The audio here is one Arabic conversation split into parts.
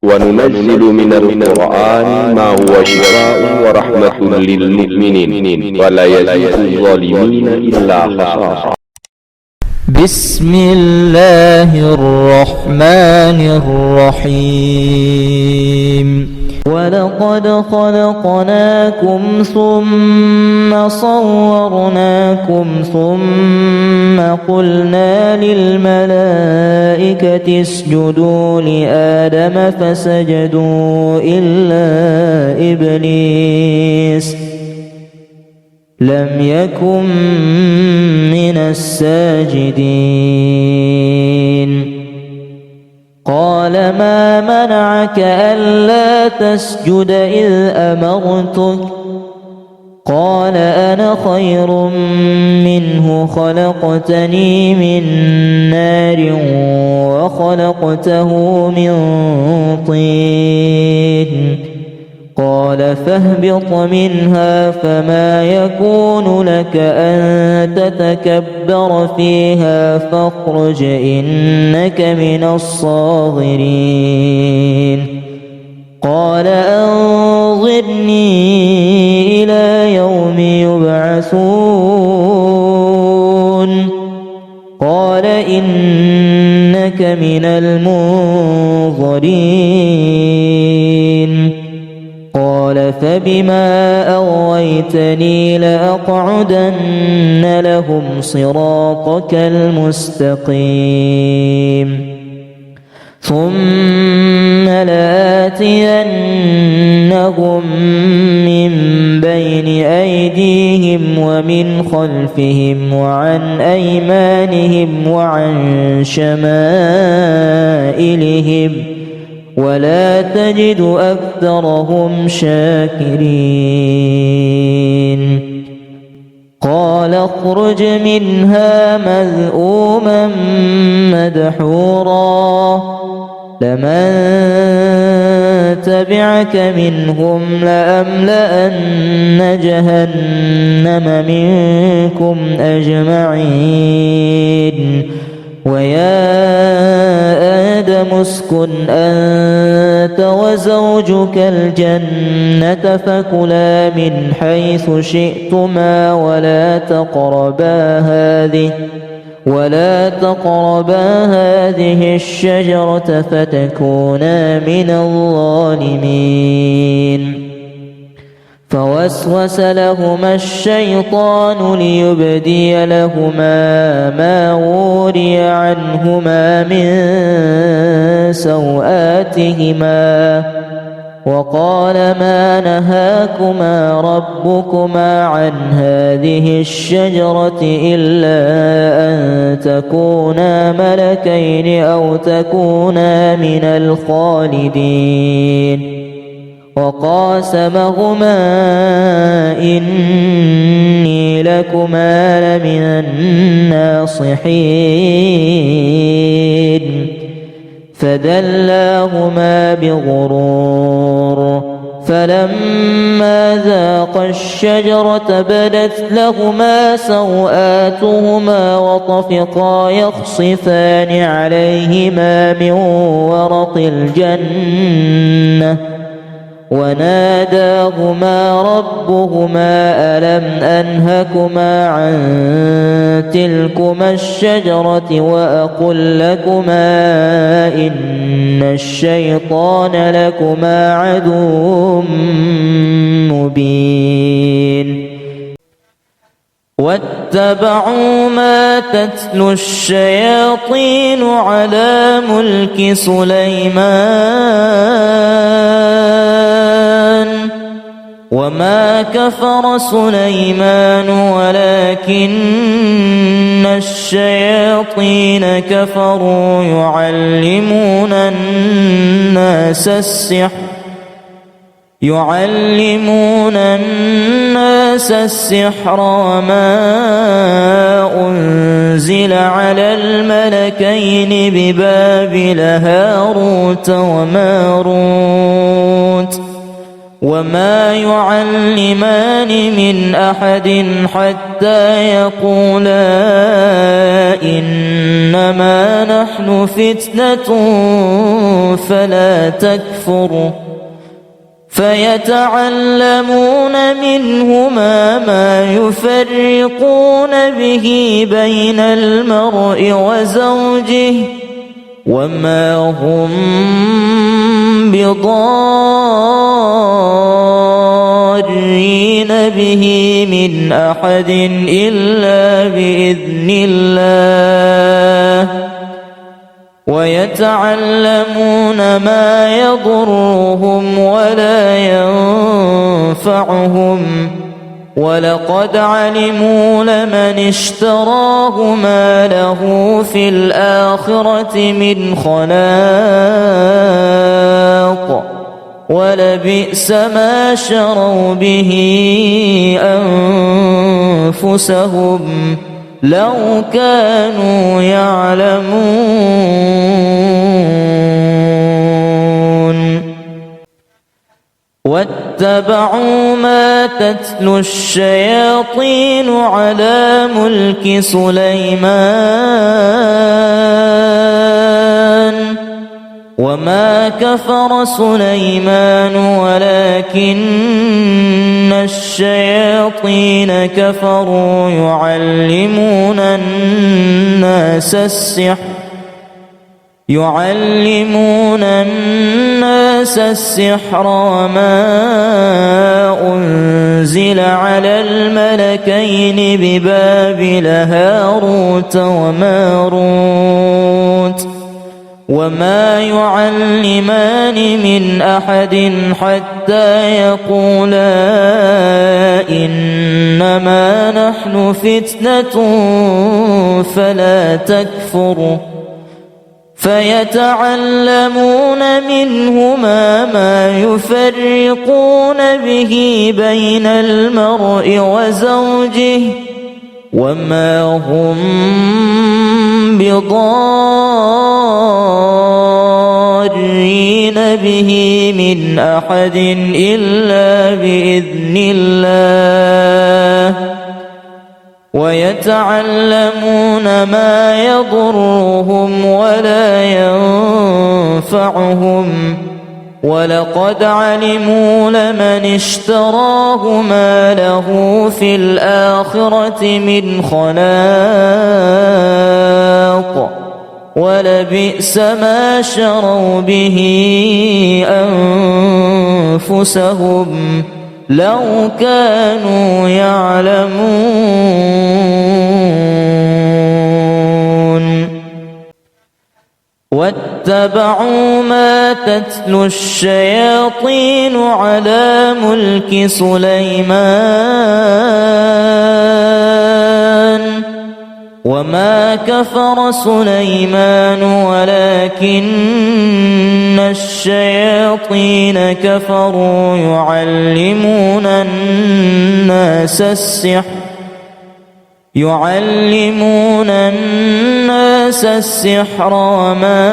وننزل من القرآن ما هو شفاء ورحمة للمؤمنين ولا يزيد الظالمين إلا خسارا. بسم الله الرحمن الرحيم. ولقد خلقناكم ثم صورناكم ثم قلنا للملائكة اسجدوا لآدم فسجدوا إلا إبليس لم يكن من الساجدين. قال ما منعك ألا تسجد إذ أمرتك؟ قال أنا خير منه خلقتني من نار وخلقته من طين. قال فاهبط منها فما يكون لك أن تتكبر فيها فاخرج إنك من الصاغرين. قال أنظرني إلى يوم يبعثون. قال إنك من المنظرين. قال فبما أغويتني لأقعدن لهم صراطك المستقيم ثم لآتينهم من بين أيديهم ومن خلفهم وعن أيمانهم وعن شمائلهم ولا تجد أكثرهم شاكرين. قال اخرج منها مذءوما مدحورا لمن تبعك منهم لأملأن جهنم منكم أجمعين. ويا آدم اسكن أنت وزوجك الجنة فكلا من حيث شئتما ولا تقربا هذه الشجرة فتكونا من الظالمين. فوسوس لهما الشيطان ليبدي لهما ما وري عنهما من سوآتهما وقال ما نهاكما ربكما عن هذه الشجرة إلا أن تكونا ملكين أو تكونا من الخالدين. وقاسمهما إني لكما لمن الناصحين. فدلاهما بغرور فلما ذاقا الشجرة بدت لهما سوآتهما وطفقا يخصفان عليهما من ورق الجنة وناداهما ربهما ألم أنهكما عن تلكما الشجرة وأقل لكما إن الشيطان لكما عدو مبين. واتبعوا ما تتلو الشياطين على ملك سليمان وما كفر سليمان ولكن الشياطين كفروا يعلمون الناس السحر وما أنزل على الملكين ببابل هاروت وماروت وما يعلمان من أحد حتى يقولا إنما نحن فتنة فلا تكفر فيتعلمون منهما ما يفرقون به بين المرء وزوجه وما هم بضارين به من أحد إلا بإذن الله ويتعلمون ما يضرهم ولا ينفعهم ولقد علموا لمن اشتراه ما له في الآخرة من خلاق ولبئس ما شروا به أنفسهم لو كانوا يعلمون واتبعوا ما تتلو الشياطين على ملك سليمان وما كفر سليمان ولكن الشياطين كفروا يعلمون الناس السحر وما أنزل على الملكين ببابل هاروت وماروت وما يعلمان من أحد حتى يقولا إنما نحن فتنة فلا تكفر فيتعلمون منهما ما يفرقون به بين المرء وزوجه وما هم بضارين به من أحد إلا بإذن الله ويتعلمون ما يضرهم ولا ينفعهم ولقد علموا لمن اشتراه ما له في الآخرة من خلاق ولبئس ما شروا به أنفسهم لو كانوا يعلمون واتبعوا ما تتلو الشياطين على ملك سليمان وما كفر سليمان ولكن الشياطين كفروا يعلمون الناس السحر وما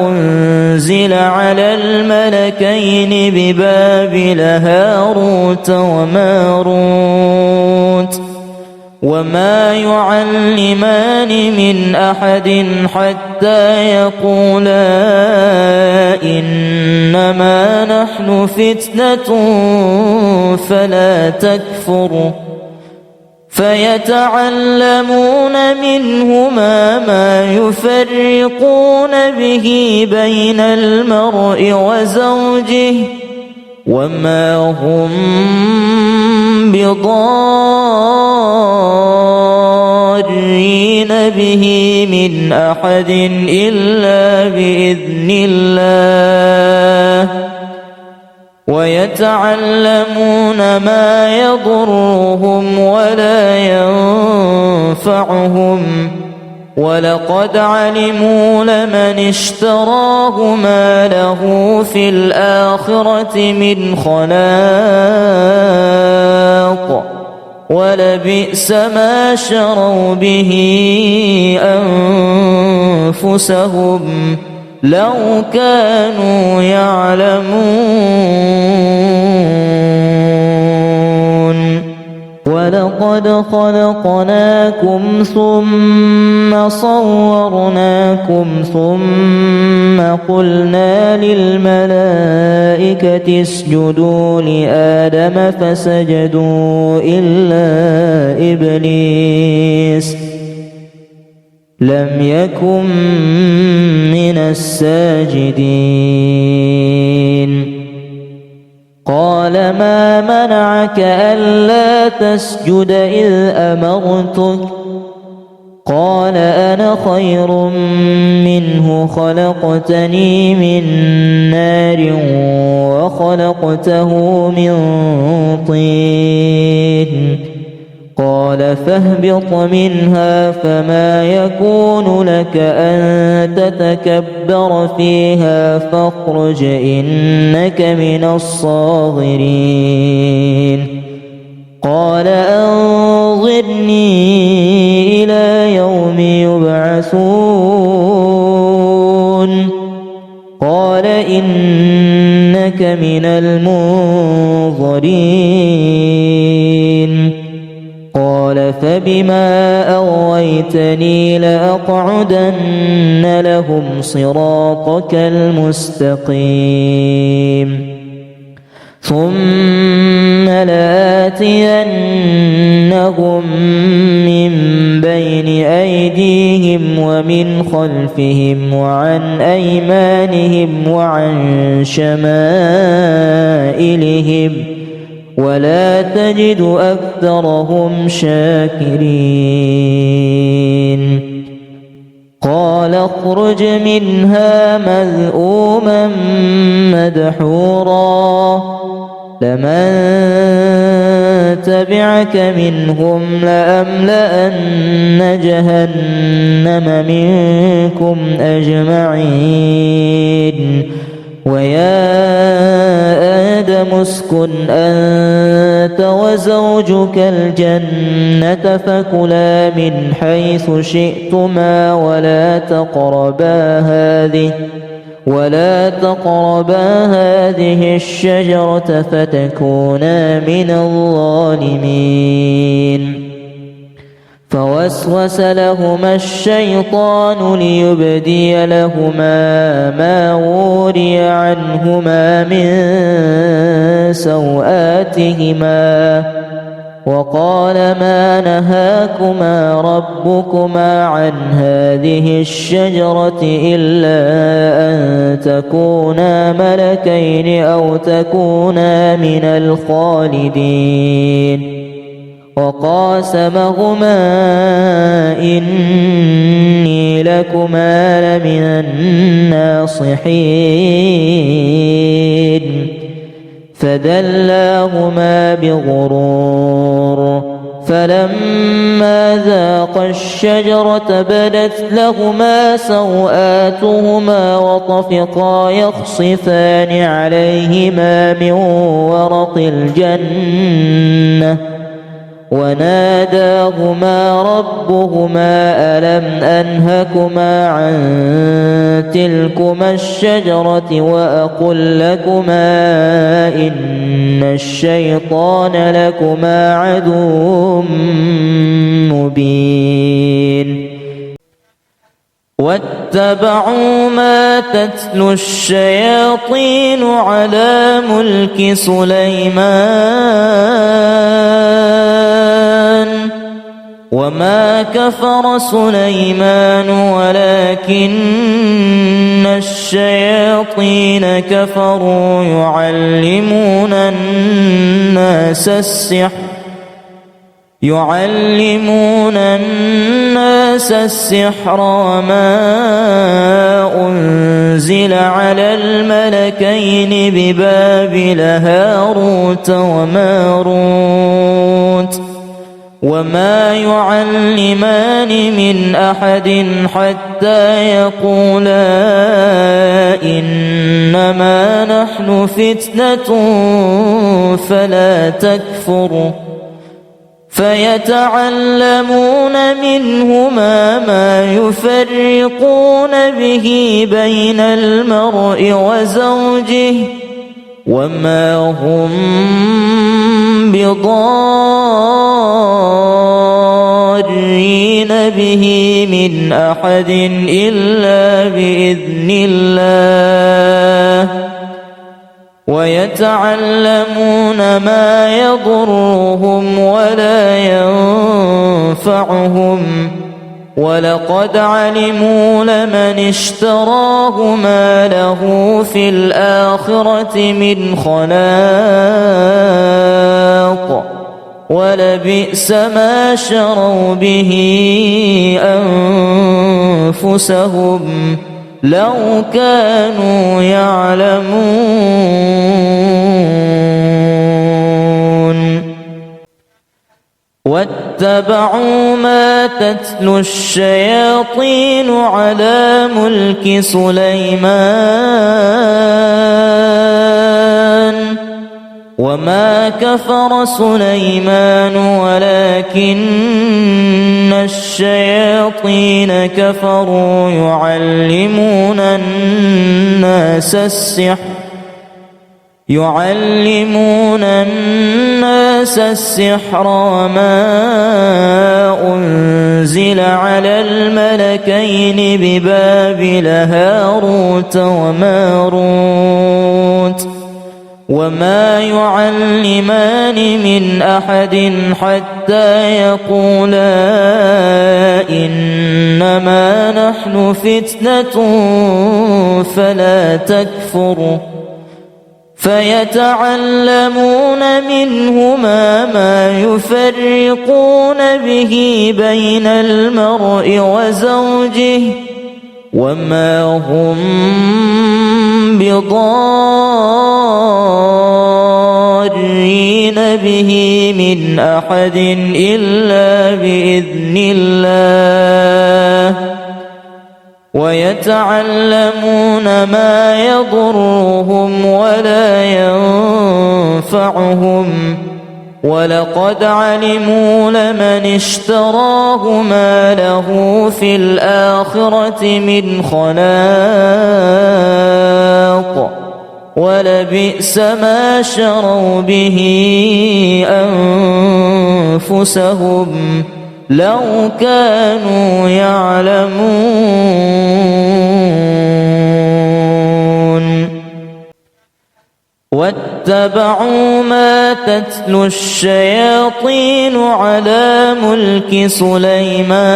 أنزل على الملكين ببابل هاروت وماروت وما يعلمان من أحد حتى يقولا إنما نحن فتنة فلا تكفر فيتعلمون منهما ما يفرقون به بين المرء وزوجه وما هم بضارين به من أحد إلا بإذن الله ويتعلمون ما يضرهم ولا ينفعهم ولقد علموا لمن اشتراه ما له في الآخرة من خلاق ولبئس ما شروا به أنفسهم لو كانوا يعلمون ولقد خلقناكم ثم صورناكم ثم قلنا للملائكة اسجدوا لآدم فسجدوا إلا إبليس لم يكن من الساجدين قال ما منعك ألا تسجد إذ أمرتك قال أنا خير منه خلقتني من نار وخلقته من طين قال فاهبط منها فما يكون لك أن تتكبر فيها فاخرج إنك من الصاغرين قال أنظرني إلى يوم يبعثون قال إنك من المنظرين قال فبما أغويتني لأقعدن لهم صراطك المستقيم ثم لآتينهم من بين أيديهم ومن خلفهم وعن أيمانهم وعن شمائلهم ولا تجد أكثرهم شاكرين قال اخرج منها مذءوما مدحورا لمن تبعك منهم لأملأن جهنم منكم أجمعين ويا آدم اسكن أنت وزوجك الجنة فكلا من حيث شئتما ولا تقربا هذه الشجرة فتكونا من الظالمين فوسوس لهما الشيطان ليبدي لهما ما وري عنهما من سوآتهما وقال ما نهاكما ربكما عن هذه الشجرة إلا أن تكونا ملكين أو تكونا من الخالدين وقاسمهما إني لكما لمن الناصحين فدلاهما بغرور فلما ذاقا الشجرة بدت لهما سوآتهما وطفقا يخصفان عليهما من ورق الجنة وناداهما ربهما ألم أنهكما عن تلكما الشجرة وأقل لكما إن الشيطان لكما عدو مبين واتبعوا ما تتلو الشياطين على ملك سليمان وما كفر سليمان ولكن الشياطين كفروا يعلمون الناس السحر وما أنزل على الملكين ببابل هاروت وماروت وما يعلمان من أحد حتى يقولا إنما نحن فتنة فلا تكفر فيتعلمون منهما ما يفرقون به بين المرء وزوجه وما هم بضارين به من أحد إلا بإذن الله ويتعلمون ما يضرهم ولا ينفعهم ولقد علموا لمن اشتراه ما له في الآخرة من خلاق ولبئس ما شروا به أنفسهم لو كانوا يعلمون واتبعوا ما تتلو الشياطين على ملك سليمان وما كفر سليمان ولكن الشياطين كفروا يعلمون الناس السحر وما أنزل على الملكين ببابل هاروت وماروت وما يعلمان من أحد حتى يقولا إنما نحن فتنة فلا تكفر فيتعلمون منهما ما يفرقون به بين المرء وزوجه وما هم بضارين به من أحد إلا بإذن الله ويتعلمون ما يضرهم ولا ينفعهم ولقد علموا لمن اشتراه ما له في الآخرة من خلاق ولبئس ما شروا به أنفسهم لو كانوا يعلمون واتبعوا ما تتلو الشياطين على ملك سليمان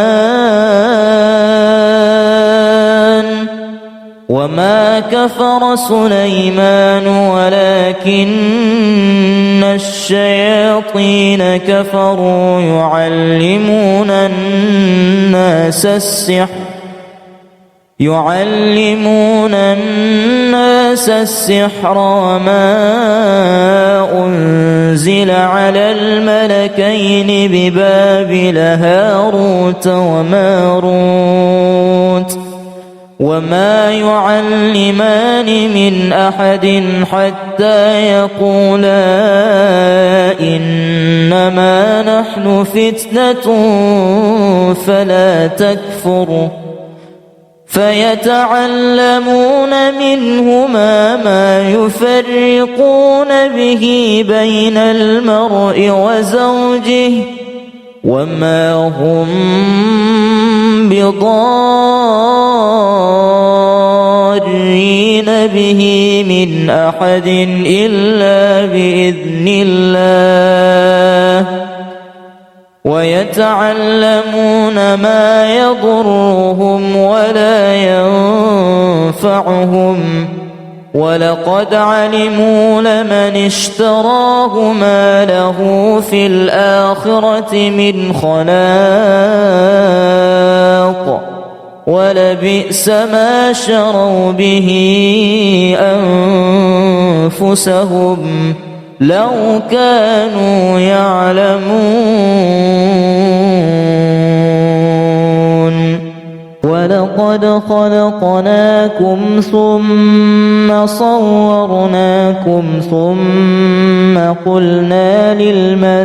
وما كفر سليمان ولكن الشياطين كفروا يعلمون الناس السحر وما أنزل على الملكين ببابل هاروت وماروت وما يعلمان من أحد حتى يقولا إنما نحن فتنة فلا تكفر فيتعلمون منهما ما يفرقون به بين المرء وزوجه وما هم بضارين به من أحد إلا بإذن الله ويتعلمون ما يضرهم ولا ينفعهم ولقد علموا لمن اشتراه ما له في الآخرة من خلاق ولبئس ما شروا به أنفسهم لو كانوا يعلمون ولقد خلقناكم ثم صورناكم ثم قلنا للملائكة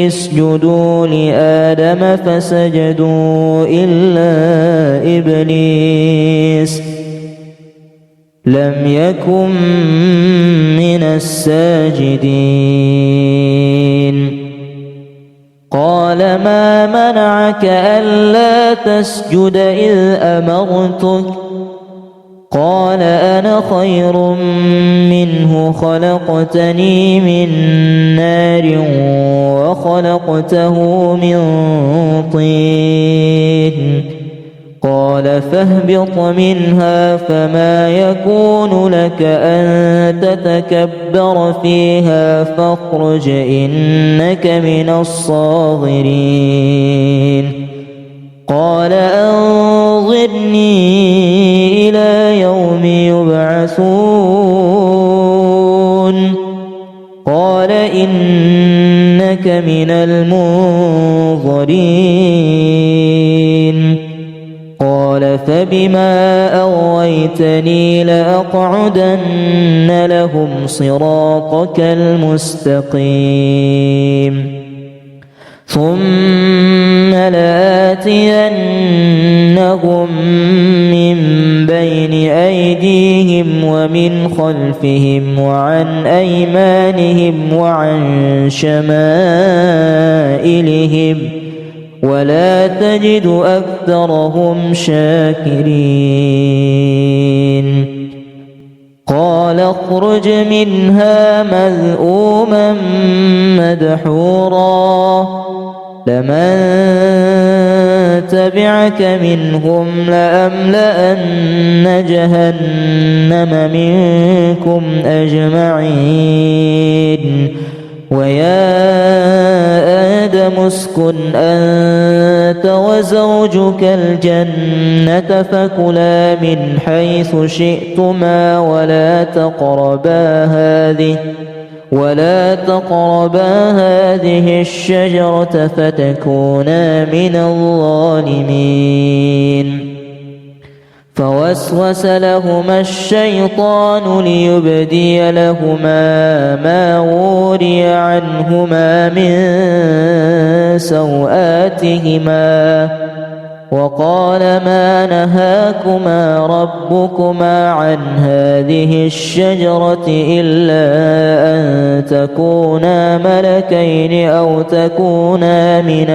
اسجدوا لآدم فسجدوا إلا لم يكن من الساجدين. قال ما منعك ألا تسجد إذ أمرتك؟ قال أنا خير منه خلقتني من نار وخلقته من طين. قال فاهبط منها فما يكون لك أن تتكبر فيها فاخرج إنك من الصاغرين. قال أنظرني إلى يوم يبعثون. قال إنك من المنظرين. قال فبما أغويتني لأقعدن لهم صراطك المستقيم ثم لآتينهم من بين أيديهم ومن خلفهم وعن أيمانهم وعن شمائلهم ولا تجد أكثرهم شاكرين. قال اخرج منها مذءوما مدحورا لمن تبعك منهم لأملأن جهنم منكم أجمعين. ويا آدم اسكن أنت وزوجك الجنة فكلا من حيث شئتما ولا تقربا هذه الشجرة فتكونا من الظالمين. فوسوس لهما الشيطان ليبدي لهما ما وري عنهما من سوآتهما وقال ما نهاكما ربكما عن هذه الشجرة إلا أن تكونا ملكين أو تكونا من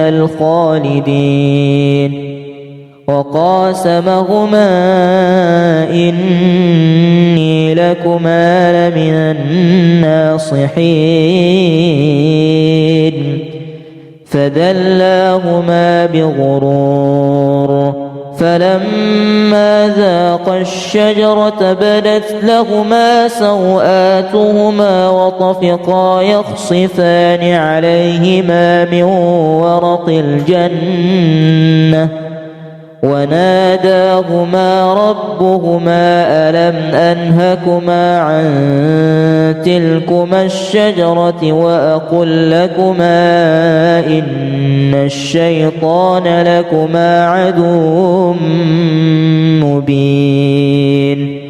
الخالدين. وقاسمهما إني لكما لمن الناصحين. فدلاهما بغرور فلما ذاقا الشجرة بدت لهما سوآتهما وطفقا يخصفان عليهما من ورق الجنة وناداهما ربهما ألم أنهكما عن تلكما الشجرة وأقل لكما إن الشيطان لكما عدو مبين.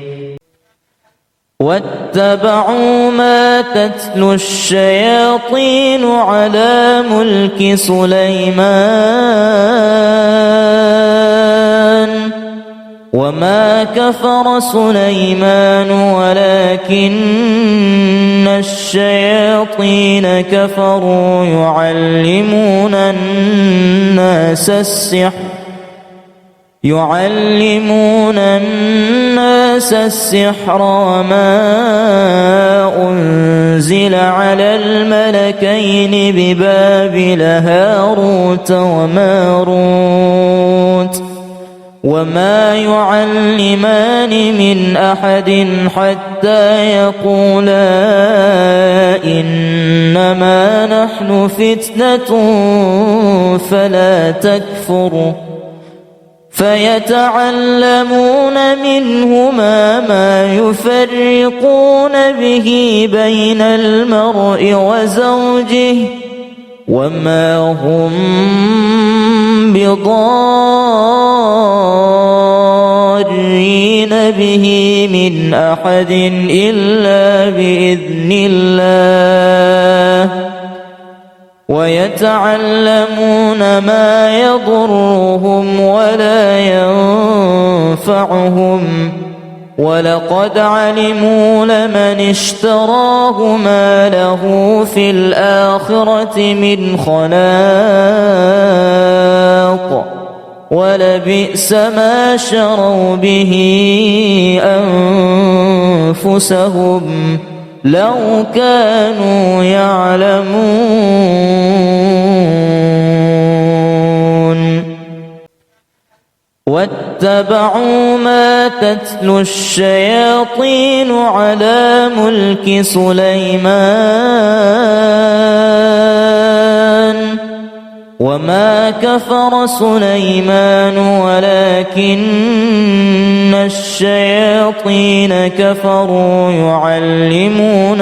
واتبعوا ما تتلو الشياطين على ملك سليمان وما كفر سليمان ولكن الشياطين كفروا يعلمون الناس السحر وما أنزل على الملكين ببابل هاروت وماروت وما يعلمان من أحد حتى يقولا إنما نحن فتنة فلا تكفر فيتعلمون منهما ما يفرقون به بين المرء وزوجه وما هم بضارين به من أحد إلا بإذن الله ويتعلمون ما يضرهم ولا ينفعهم ولقد علموا لمن اشتراه ما له في الآخرة من خلاق ولبئس ما شروا به أنفسهم لو كانوا يعلمون واتبعوا ما تتلو الشياطين على ملك سليمان وما كفر سليمان ولكن الشياطين كفروا يعلمون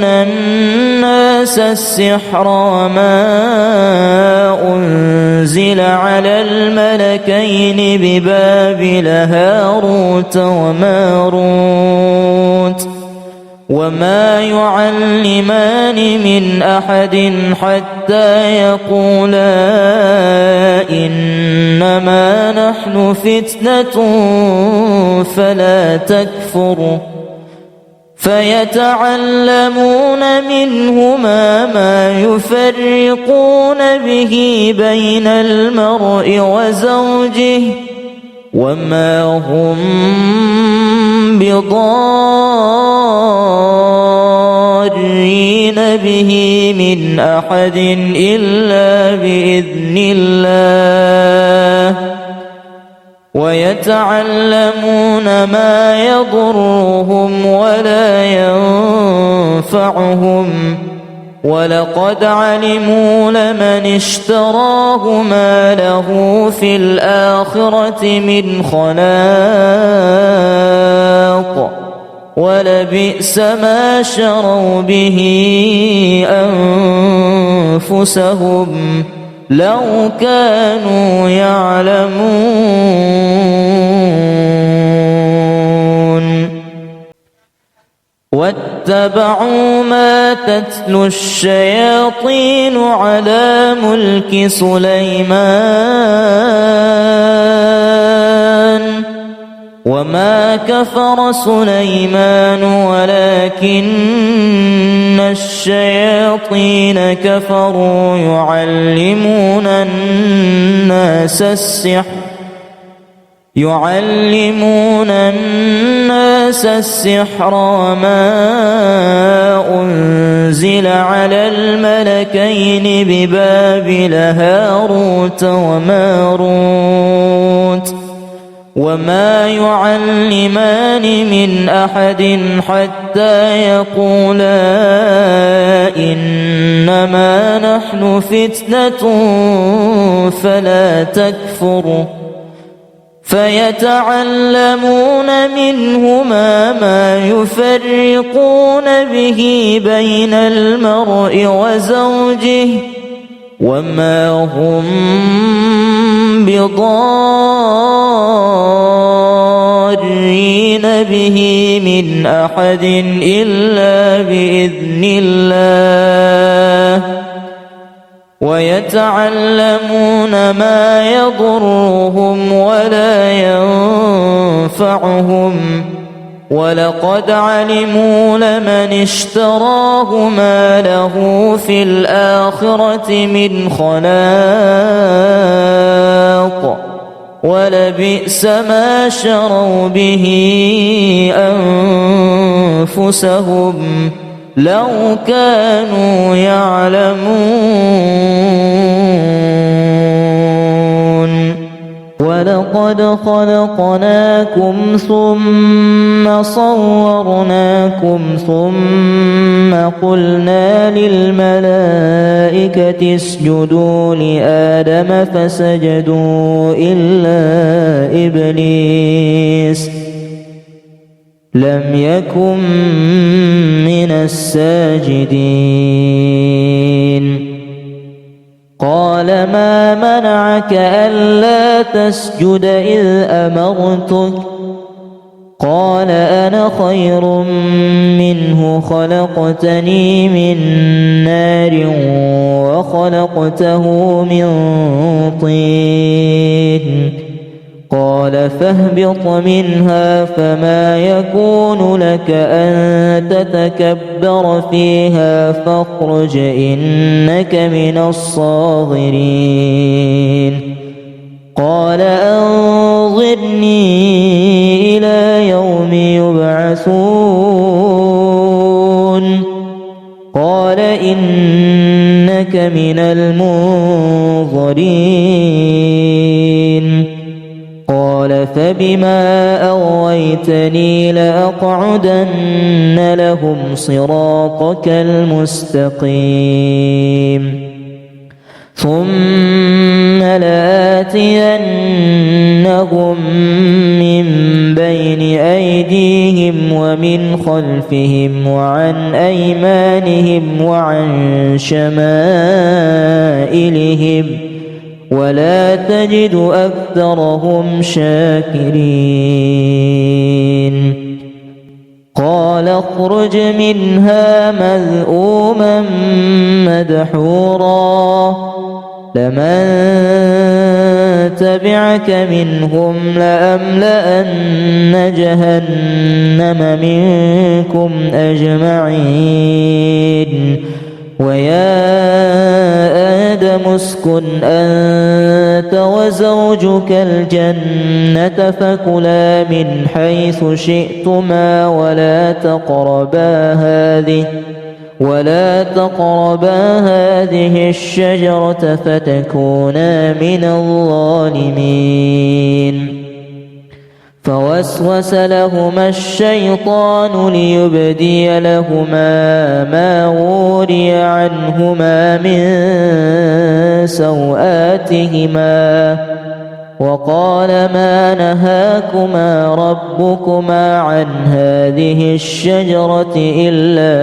الناس السحر وما أنزل على الملكين ببابل هاروت وماروت وما يعلمان من أحد حتى يقولا إنما نحن فتنة فلا تكفر فيتعلمون منهما ما يفرقون به بين المرء وزوجه وما هم بضارين به من أحد إلا بإذن الله ويتعلمون ما يضرهم ولا ينفعهم ولقد علموا لمن اشتراه ما له في الآخرة من خلاق ولبئس ما شروا به أنفسهم لو كانوا يعلمون واتبعوا ما تتلو الشياطين على ملك سليمان وما كفر سليمان ولكن الشياطين كفروا يعلمون الناس السحر وما أنزل على الملكين ببابل هاروت وماروت وما يعلمان من أحد حتى يقولا إنما نحن فتنة فلا تكفر فيتعلمون منهما ما يفرقون به بين المرء وزوجه وما هم بضارين به من أحد إلا بإذن الله ويتعلمون ما يضرهم ولا ينفعهم ولقد علموا لمن اشتراه ما له في الآخرة من خلاق ولبئس ما شروا به أنفسهم لو كانوا يعلمون ولقد خلقناكم ثم صورناكم ثم قلنا للملائكة اسجدوا لآدم فسجدوا إلا إبليس لم يكن من الساجدين قال ما منعك ألا تسجد إذ أمرتك قال أنا خير منه خلقتني من نار وخلقته من طين قال فاهبط منها فما يكون لك أن تتكبر فيها فاخرج إنك من الصاغرين قال أنظرني إلى يوم يبعثون قال إنك من المنظرين قال فبما أغويتني لأقعدن لهم صراطك المستقيم ثم لآتينهم من بين أيديهم ومن خلفهم وعن أيمانهم وعن شمائلهم ولا تجد أكثرهم شاكرين قال اخرج منها مذءوما مدحورا لمن تبعك منهم لأملأن جهنم منكم أجمعين ويا آدم اسكن أنت وزوجك الجنة فكلا من حيث شئتما ولا تقربا هذه الشجرة فتكونا من الظالمين فوسوس لهما الشيطان ليبدي لهما ما وري عنهما من سوآتهما وقال ما نهاكما ربكما عن هذه الشجرة إلا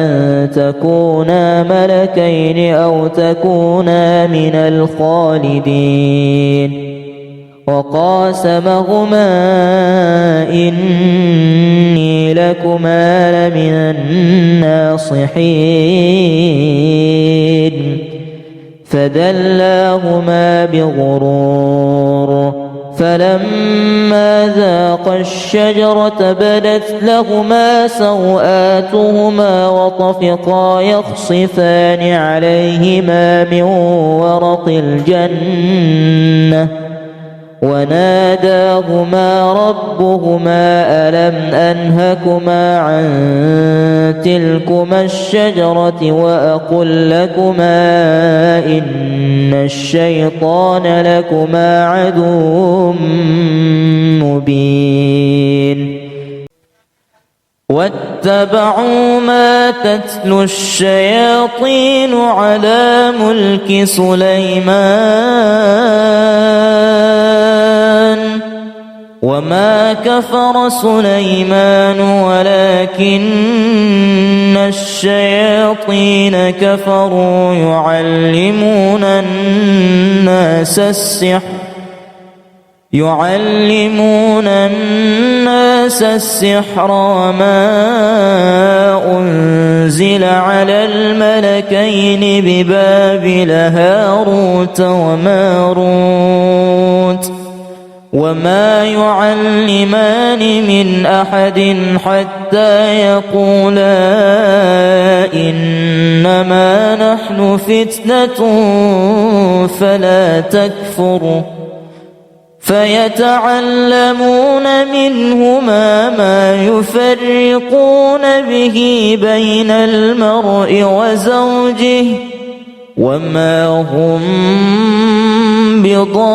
أن تكونا ملكين أو تكونا من الخالدين وقاسمهما إني لكما لمن الناصحين فدلاهما بغرور فلما ذاقا الشجرة بدت لهما سوآتهما وطفقا يخصفان عليهما من ورق الجنة وناداهما ربهما ألم أنهكما عن تلكما الشجرة وأقل لكما إن الشيطان لكما عدو مبين واتبعوا ما تتلو الشياطين على ملك سليمان وما كفر سليمان ولكن الشياطين كفروا يعلمون الناس السحر وما أنزل على الملكين ببابل هاروت وماروت وما يعلمان من أحد حتى يقولا إنما نحن فتنة فلا تكفر فيتعلمون منهما ما يفرقون به بين المرء وزوجه وما هم بضارين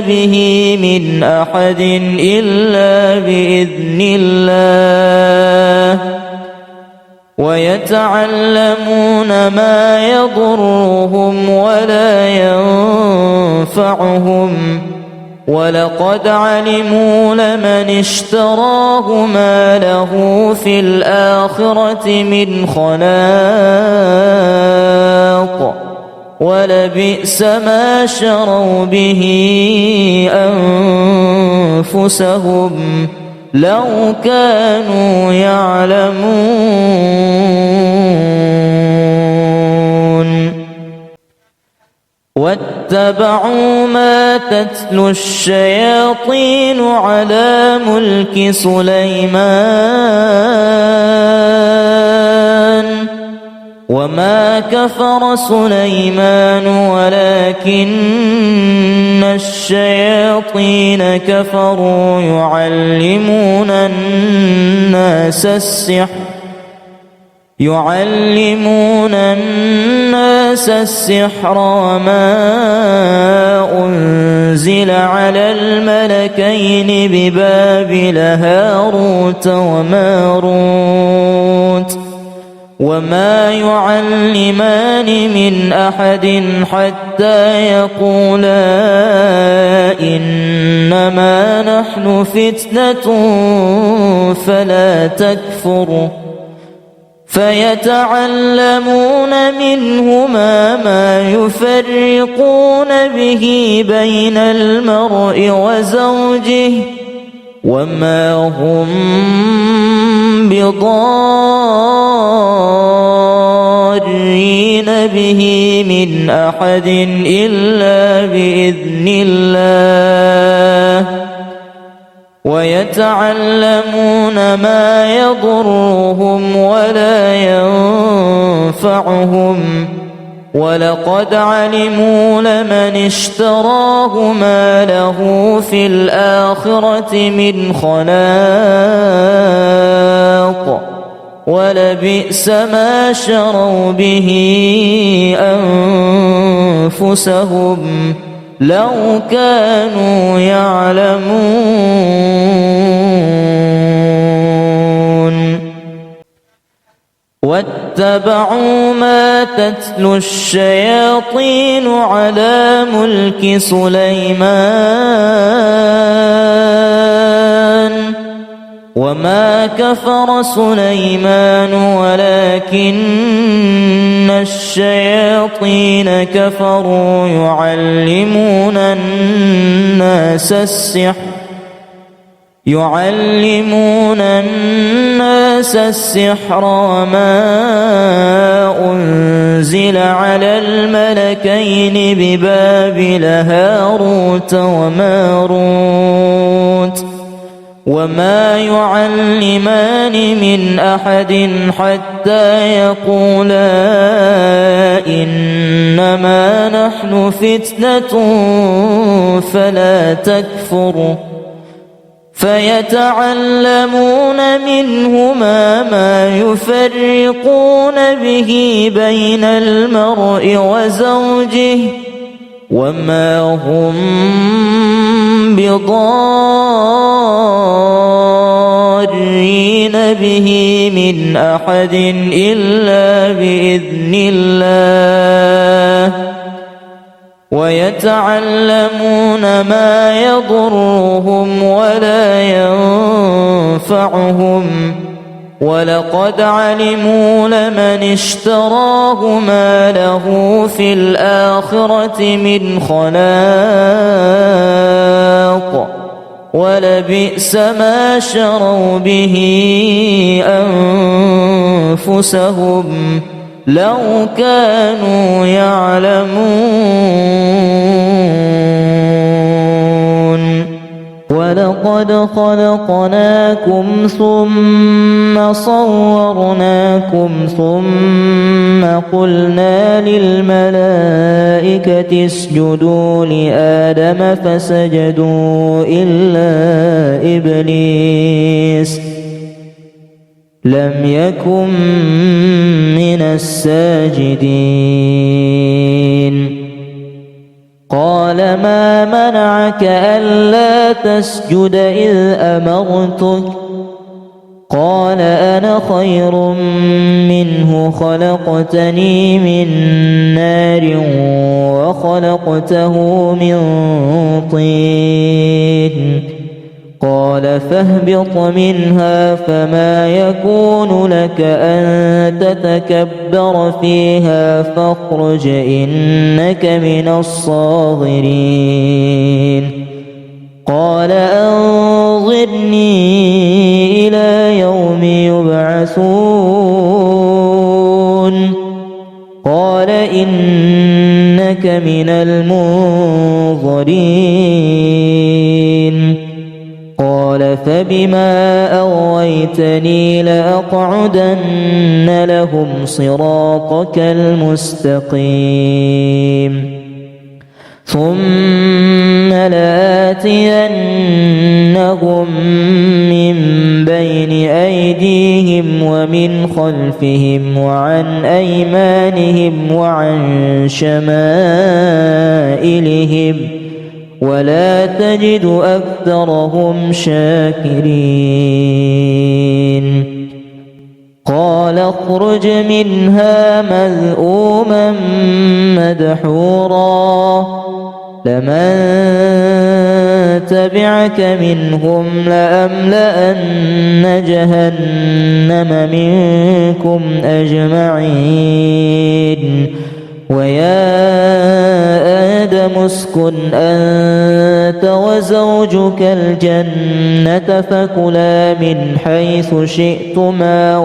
به من أحد إلا بإذن الله ويتعلمون ما يضرهم ولا ينفعهم ولقد علموا لمن اشتراه ما له في الآخرة من خلاق ولبئس ما شروا به أنفسهم لو كانوا يعلمون واتبعوا ما تتلو الشياطين على ملك سليمان وما كفر سليمان ولكن الشياطين كفروا يعلمون الناس السحر وما أنزل على الملكين ببابل هاروت وماروت وما يعلمان من أحد حتى يقولا إنما نحن فتنة فلا تكفر فيتعلمون منهما ما يفرقون به بين المرء وزوجه وما هم بضارين به من أحد إلا بإذن الله ويتعلمون ما يضرهم ولا ينفعهم ولقد علموا لمن اشتراه ما له في الآخرة من خلاق ولبئس ما شروا به أنفسهم لو كانوا يعلمون واتبعوا ما تتلو الشياطين على ملك سليمان وما كفر سليمان ولكن الشياطين كفروا يعلمون الناس السحر وما أنزل على الملكين ببابل هاروت وماروت وما يعلمان من أحد حتى يقولا إنما نحن فتنة فلا تكفر فيتعلمون منهما ما يفرقون به بين المرء وزوجه وما هم بضارين به من أحد إلا بإذن الله ويتعلمون ما يضرهم ولا ينفعهم ولقد علموا لمن اشتراه ما له في الآخرة من خلاق ولبئس ما شروا به أنفسهم لو كانوا يعلمون ولقد خلقناكم ثم صورناكم ثم قلنا للملائكة اسجدوا لآدم فسجدوا إلا إبليس لم يكن من الساجدين قال ما منعك ألا تسجد إذ أمرتك قال أنا خير منه خلقتني من نار وخلقته من طين قال فاهبط منها فما يكون لك أن تتكبر فيها فاخرج إنك من الصاغرين قال أنظرني إلى يوم يبعثون قال إنك من المنظرين قال فبما أغويتني لأقعدن لهم صراطك المستقيم ثم لآتينهم من بين أيديهم ومن خلفهم وعن أيمانهم وعن شمائلهم ولا تجد أكثرهم شاكرين قال اخرج منها مذءوما مدحورا لمن تبعك منهم لأملأن جهنم منكم أجمعين ويا آدم اسكن أنت وزوجك الجنة فكلا من حيث شئتما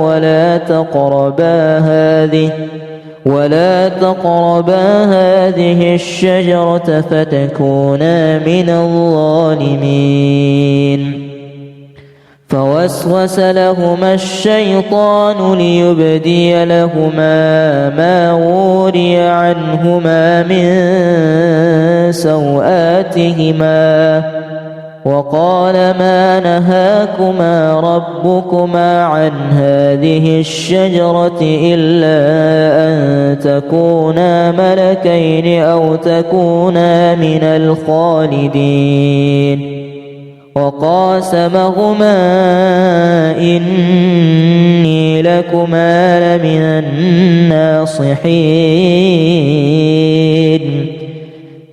ولا تقربا هذه الشجرة فتكونا من الظالمين فوسوس لهما الشيطان ليبدي لهما ما وري عنهما من سوآتهما وقال ما نهاكما ربكما عن هذه الشجرة إلا أن تكونا ملكين أو تكونا من الخالدين وقاسمهما إني لكما لمن الناصحين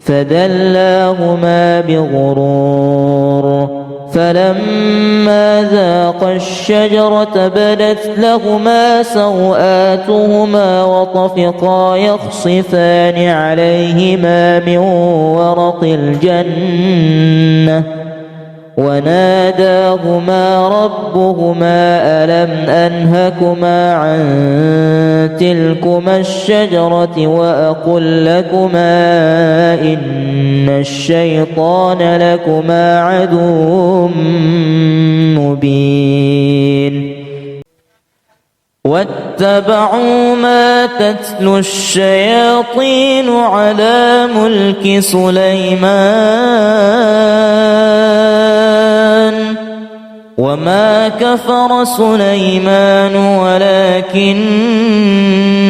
فدلاهما بغرور فلما ذاقا الشجرة بدت لهما سوآتهما وطفقا يخصفان عليهما من ورق الجنة وناداهما ربهما ألم أنهكما عن تلكما الشجرة وأقل لكما إن الشيطان لكما عدو مبين واتبعوا ما تتلو الشياطين على ملك سليمان وما كفر سليمان ولكن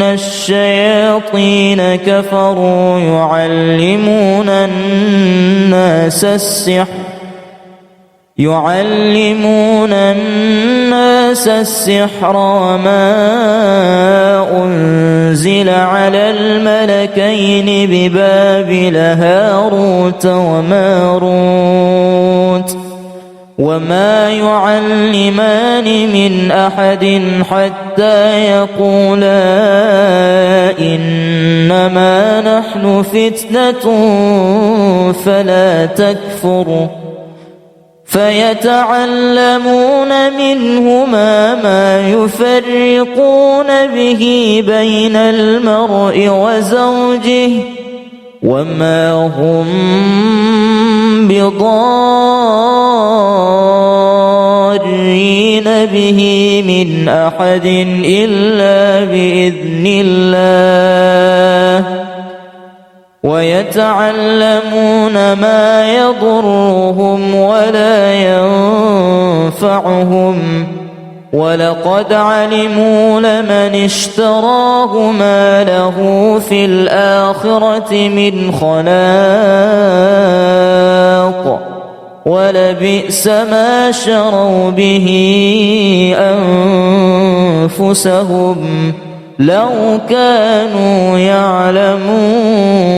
الشياطين كفروا يعلمون الناس السحر وما أنزل على الملكين ببابل هاروت وماروت وما يعلمان من أحد حتى يقولا إنما نحن فتنة فلا تكفر فيتعلمون منهما ما يفرقون به بين المرء وزوجه وما هم بضارين به من أحد إلا بإذن الله ويتعلمون ما يضرهم ولا ينفعهم ولقد علموا لمن اشتراه ما له في الآخرة من خلاق ولبئس ما شروا به أنفسهم لو كانوا يعلمون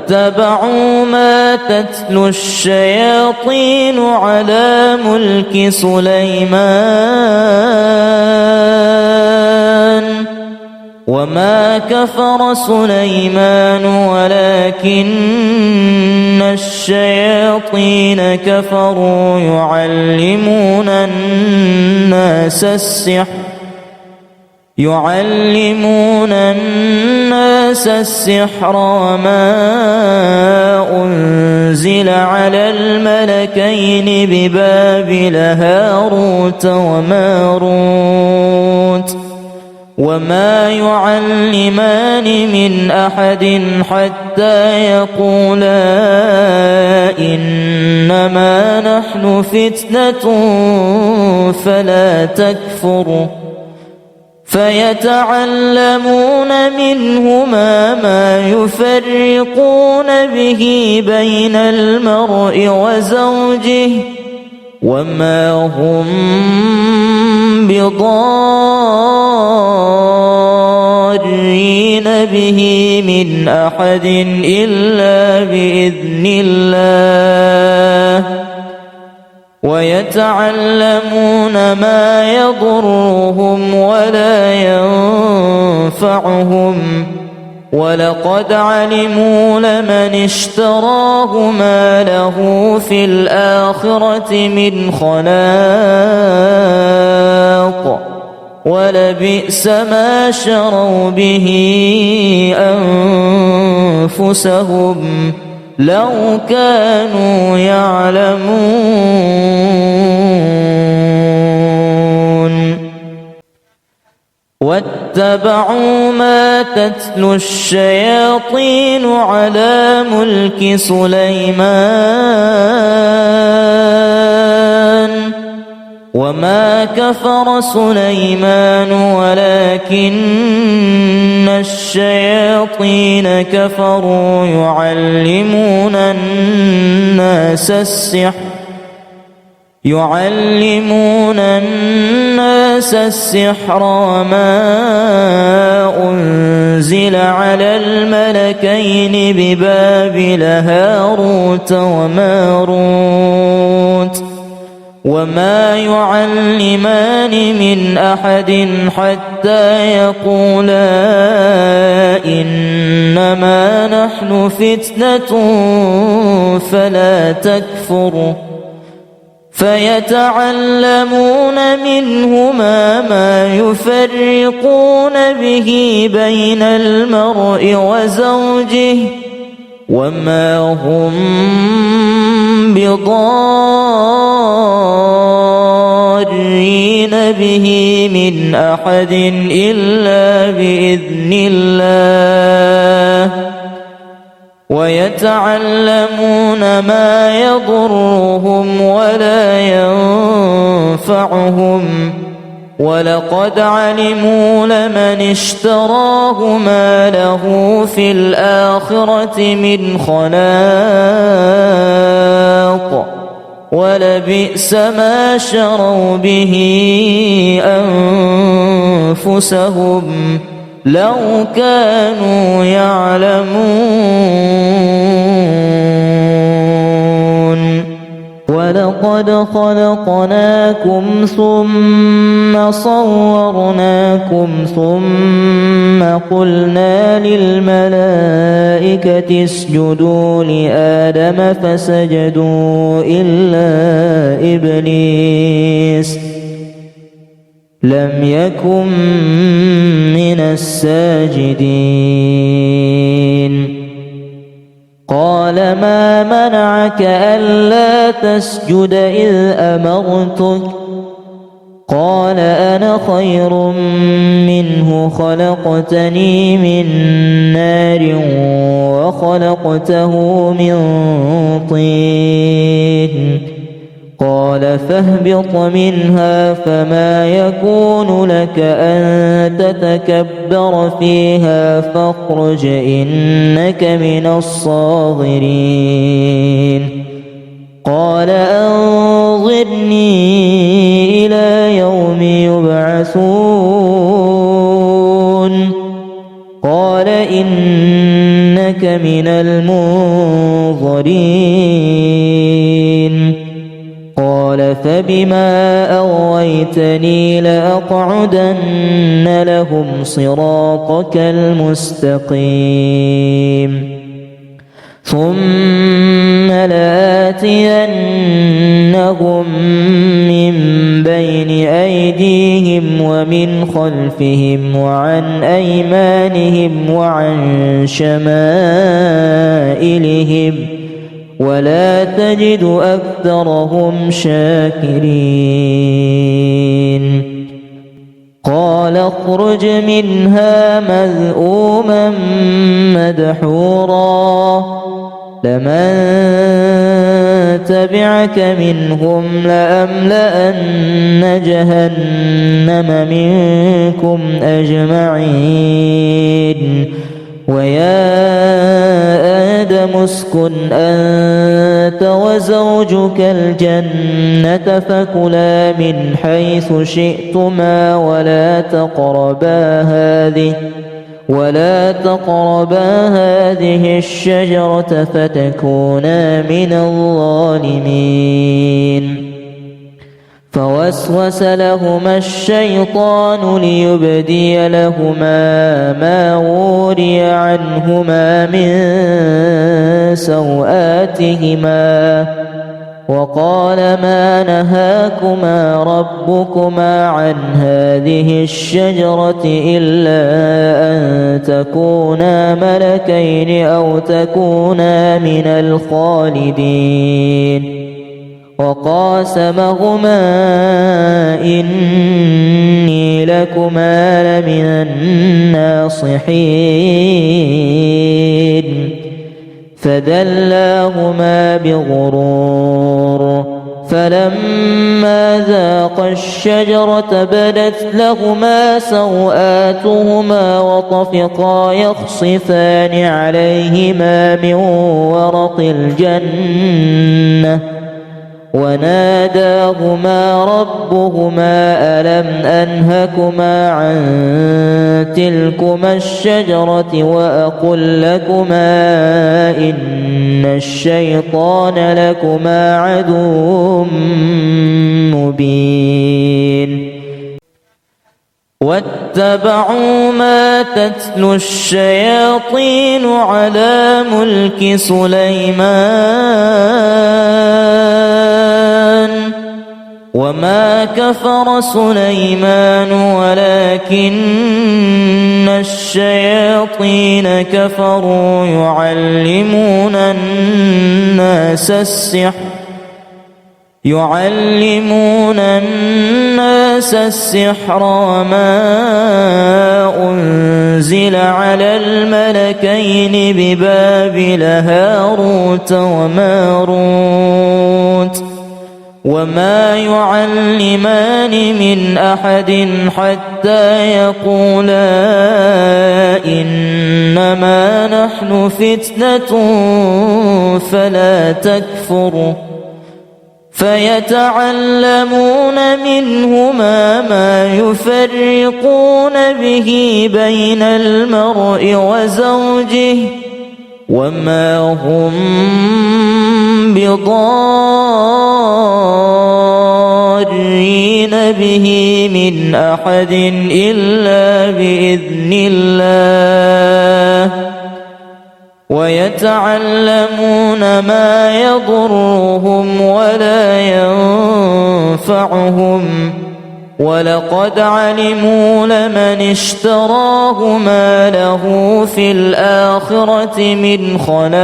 واتبعوا ما تتلو الشياطين على ملك سليمان وما كفر سليمان ولكن الشياطين كفروا يعلمون الناس السحر وما أنزل على الملكين ببابل هاروت وماروت وما يعلمان من أحد حتى يقولا إنما نحن فتنة فلا تكفر فيتعلمون منهما ما يفرقون به بين المرء وزوجه وما هم بضارين به من أحد إلا بإذن الله ويتعلمون ما يضرهم ولا ينفعهم ولقد علموا لمن اشتراه ما له في الآخرة من خلاق ولبئس ما شروا به أنفسهم لو كانوا يعلمون واتبعوا ما تتلو الشياطين على ملك سليمان وما كفر سليمان ولكن الشياطين كفروا يعلمون الناس السحر وما أنزل على الملكين ببابل هاروت وماروت وما يعلمان من أحد حتى يقولا إنما نحن فتنة فلا تكفر فيتعلمون منهما ما يفرقون به بين المرء وزوجه وما هم بضارين به من أحد إلا بإذن الله ويتعلمون ما يضرهم ولا ينفعهم ولقد علموا لمن اشتراه ما له في الآخرة من خلاق ولبئس ما شروا به أنفسهم لو كانوا يعلمون ولقد خلقناكم ثم صورناكم ثم قلنا للملائكة اسجدوا لآدم فسجدوا إلا إبليس لم يكن من الساجدين قال ما منعك ألا تسجد إذ أمرتك قال أنا خير منه خلقتني من نار وخلقته من طين قال فاهبط منها فما يكون لك أن تتكبر فيها فاخرج إنك من الصاغرين قال أنظرني إلى يوم يبعثون قال إنك من المنظرين قال فبما أغويتني لأقعدن لهم صراطك المستقيم ثم لآتينهم من بين أيديهم ومن خلفهم وعن أيمانهم وعن شمائلهم ولا تجد أكثرهم شاكرين قال اخرج منها مذءوما مدحورا لمن تبعك منهم لأملأن جهنم منكم أجمعين ويا آدم اسكن أنت وزوجك الجنة فكلا من حيث شئتما ولا تقربا هذه الشجرة فتكونا من الظالمين فوسوس لهما الشيطان ليبدي لهما ما وري عنهما من سوآتهما وقال ما نهاكما ربكما عن هذه الشجرة إلا أن تكونا ملكين أو تكونا من الخالدين وقاسمهما إني لكما لمن الناصحين فدلاهما بغرور فلما ذاقا الشجرة بدت لهما سوآتهما وطفقا يخصفان عليهما من ورق الجنة وناداهما ربهما ألم أنهكما عن تلكما الشجرة وأقل لكما إن الشيطان لكما عدو مبين واتبعوا ما تتلو الشياطين على ملك سليمان وما كفر سليمان ولكن الشياطين كفروا يعلمون الناس السحر وما أنزل على الملكين ببابل هاروت وماروت وما يعلمان من أحد حتى يقولا إنما نحن فتنة فلا تكفر فيتعلمون منهما ما يفرقون به بين المرء وزوجه وما هم بضارين به من أحد إلا بإذن الله ويتعلمون ما يضرهم ولا ينفعهم ولقد علموا لمن اشتراه ما له في الآخرة من خلاق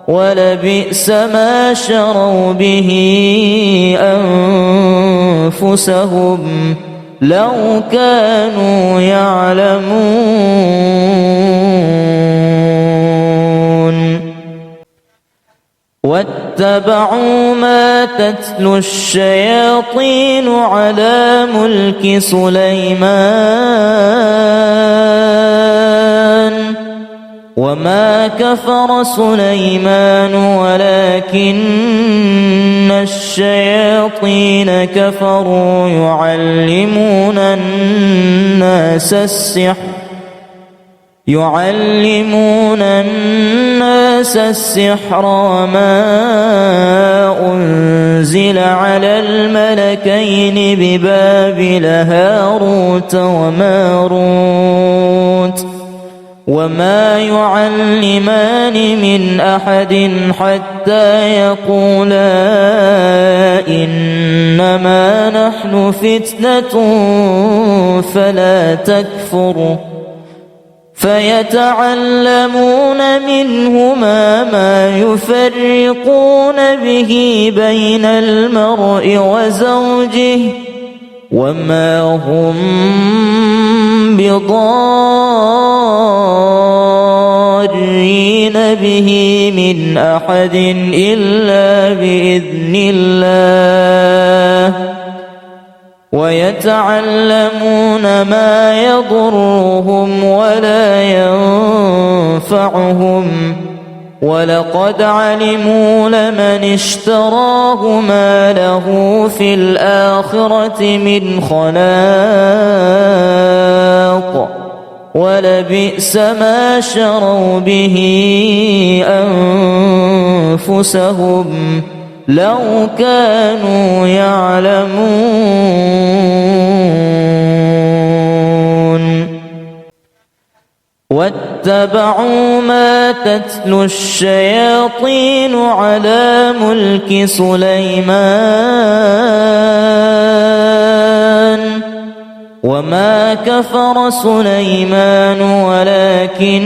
ولبئس ما شروا به أنفسهم لو كانوا يعلمون واتبعوا ما تتلو الشياطين على ملك سليمان وما كفر سليمان ولكن الشياطين كفروا يعلمون الناس يعلمون الناس السحر وما أنزل على الملكين ببابل هاروت وماروت وما يعلمان من أحد حتى يقولا إنما نحن فتنة فلا تكفر فيتعلمون منهما ما يفرقون به بين المرء وزوجه وما هم بضارين به من أحد إلا بإذن الله ويتعلمون ما يضرهم ولا ينفعهم ولقد علموا لمن اشتراه ما له في الآخرة من خلاق ولبئس ما شروا به أنفسهم لو كانوا يعلمون واتبعوا ما تتلو الشياطين على ملك سليمان وما كفر سليمان ولكن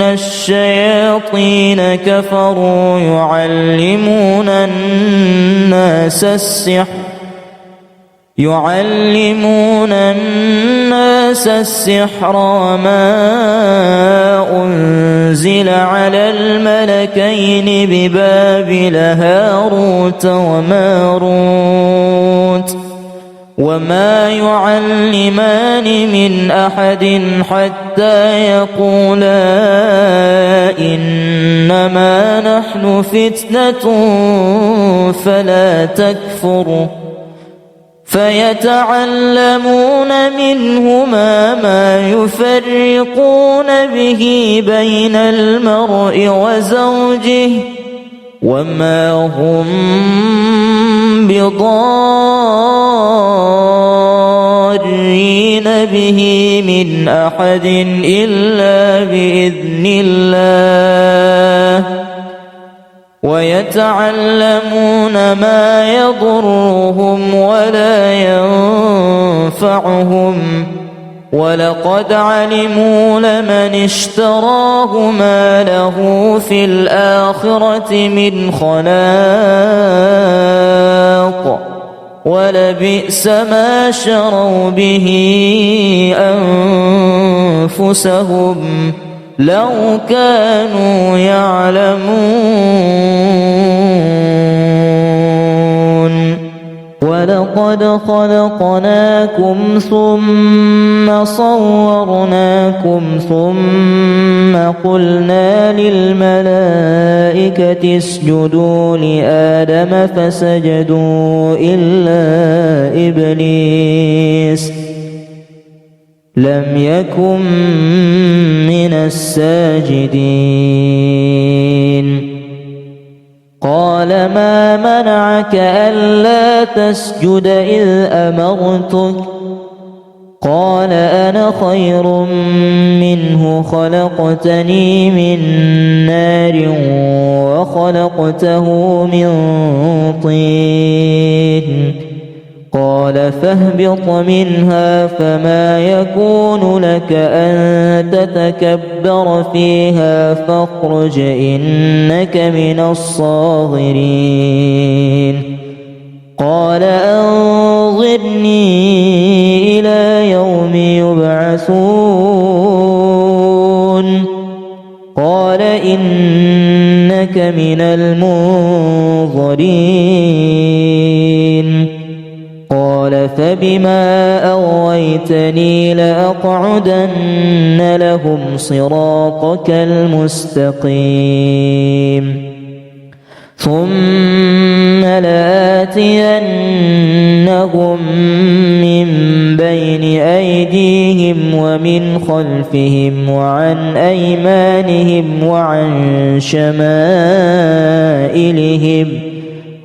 الشياطين كفروا يعلمون الناس السحر وما أنزل على الملكين ببابل هاروت وماروت وما يعلمان من أحد حتى يقولا إنما نحن فتنة فلا تكفر فيتعلمون منهما ما يفرقون به بين المرء وزوجه وما هم بضارين به من أحد إلا بإذن الله ويتعلمون ما يضرهم ولا ينفعهم ولقد علموا لمن اشتراه ما له في الآخرة من خلاق ولبئس ما شروا به أنفسهم لو كانوا يعلمون ولقد خلقناكم ثم صورناكم ثم قلنا للملائكة اسجدوا لآدم فسجدوا إلا إبليس لم يكن من الساجدين قال ما منعك ألا تسجد إذ أمرتك قال أنا خير منه خلقتني من نار وخلقته من طين قال فاهبط منها فما يكون لك أن تتكبر فيها فاخرج إنك من الصاغرين قال أنظرني إلى يوم يبعثون قال إنك من المنظرين قال فبما أغويتني لأقعدن لهم صراطك المستقيم ثم لآتينهم من بين أيديهم أيديهم ومن خلفهم وعن أيمانهم وعن شمائلهم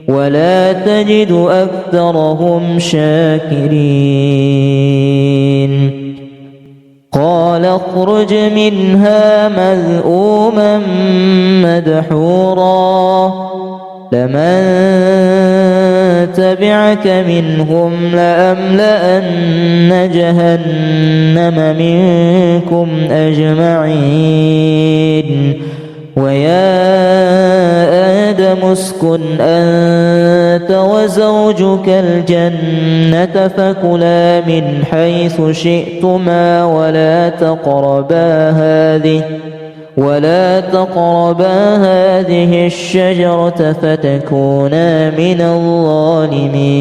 ولا تجد أكثرهم شاكرين قال اخرج منها مذءوما مدحورا لمن تبعك منهم لأملأن جهنم منكم أجمعين ويا آدم اسكن أنت وزوجك الجنة فكلا من حيث شئتما ولا تقربا هذه الشجرة فتكونا من الظالمين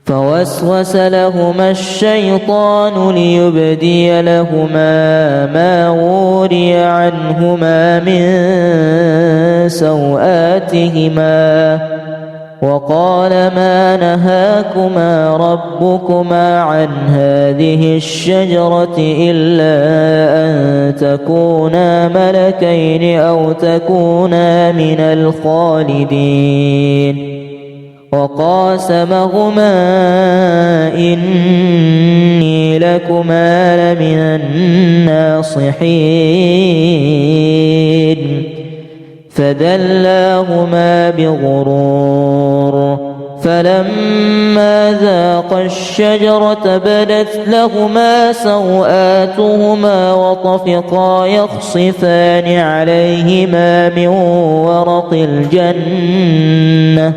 فوسوس لهما الشيطان ليبدي لهما ما وري عنهما من سوآتهما وقال ما نهاكما ربكما عن هذه الشجرة إلا أن تكونا ملكين أو تكونا من الخالدين وقاسمهما إني لكما لمن الناصحين فدلاهما بغرور فلما ذاقا الشجرة بدت لهما سوآتهما وطفقا يخصفان عليهما من ورق الجنة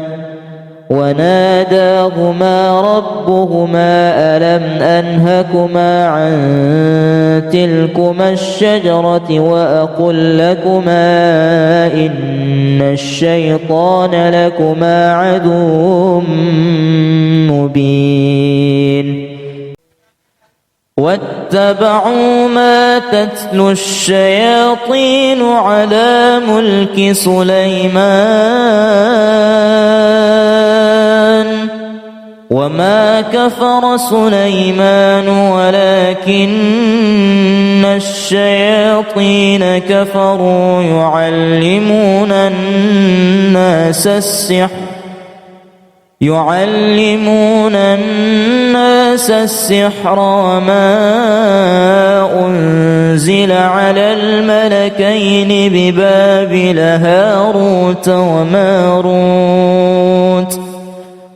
وناداهما ربهما ألم أنهكما عن تلكما الشجرة وأقل لكما إن الشيطان لكما عدو مبين واتبعوا ما تتلو الشياطين على ملك سليمان وما كفر سليمان ولكن الشياطين كفروا يعلمون الناس السحر وما أنزل على الملكين ببابل هاروت وماروت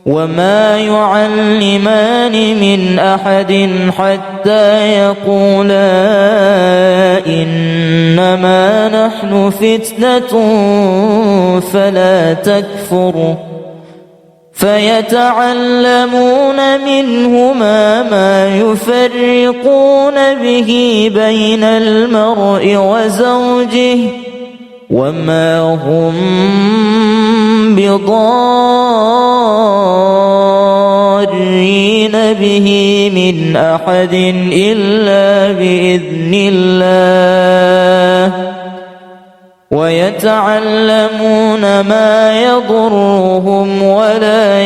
وما يعلمان من أحد حتى يقولا إنما نحن فتنة فلا تكفر فيتعلمون منهما ما يفرقون به بين المرء وزوجه وما هم بضارين به من أحد إلا بإذن الله ويتعلمون ما يضرهم ولا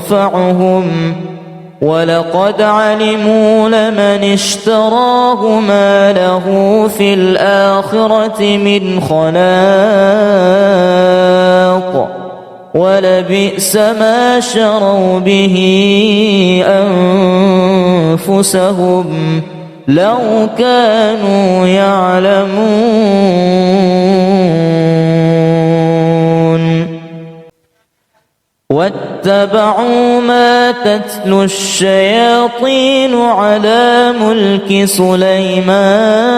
ينفعهم ولقد علموا لمن اشتراه ما له في الآخرة من خلاق ولبئس ما شروا به أنفسهم لو كانوا يعلمون واتبعوا ما تتلو الشياطين على ملك سليمان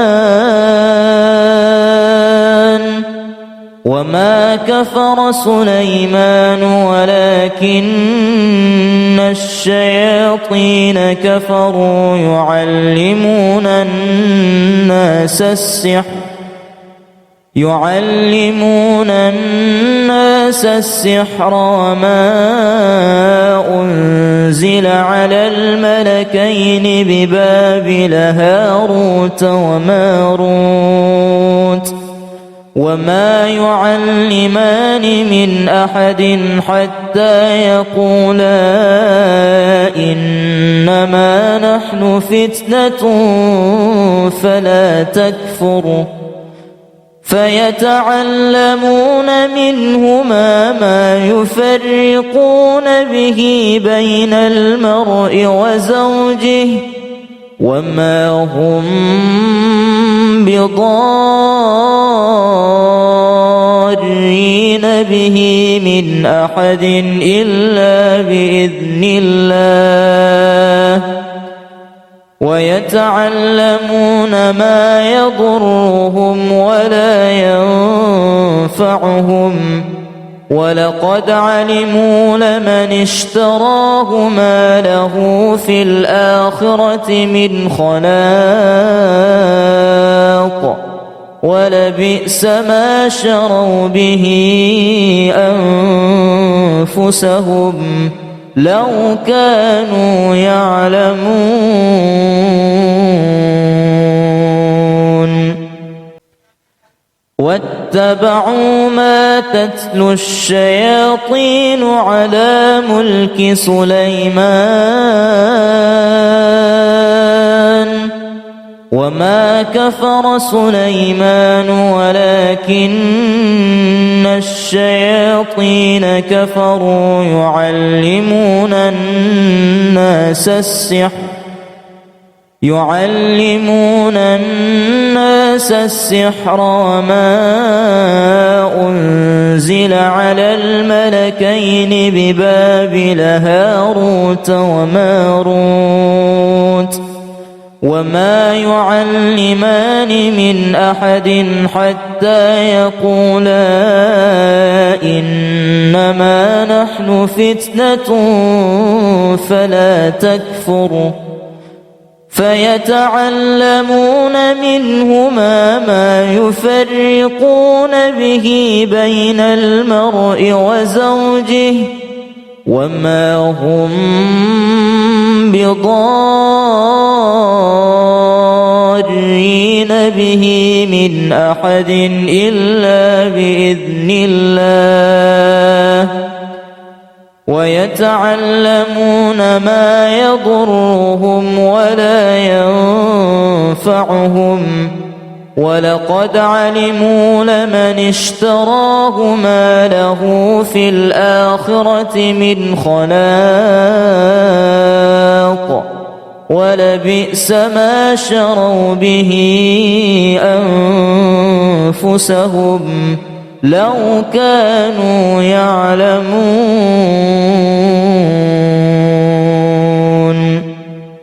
وما كفر سليمان ولكن الشياطين كفروا يعلمون الناس السحر وما أنزل على الملكين ببابل هاروت وماروت وما يعلمان من أحد حتى يقولا إنما نحن فتنة فلا تكفر فيتعلمون منهما ما يفرقون به بين المرء وزوجه وما هم بضارين به من أحد إلا بإذن الله ويتعلمون ما يضرهم ولا ينفعهم ولقد علموا لمن اشتراه ما له في الآخرة من خلاق ولبئس ما شروا به أنفسهم لو كانوا يعلمون واتبعوا ما تتلو الشياطين على ملك سليمان وما كفر سليمان ولكن الشياطين كفروا يعلمون الناس السحر وما أنزل على الملكين ببابل هاروت وماروت وما يعلمان من أحد حتى يقولا إنما نحن فتنة فلا تكفر فيتعلمون منهما ما يفرقون به بين المرء وزوجه وما هم بضارين به من أحد إلا بإذن الله ويتعلمون ما يضرهم ولا ينفعهم ولقد علموا لمن اشتراه ما له في الآخرة من خلاق ولبئس ما شروا به أنفسهم لو كانوا يعلمون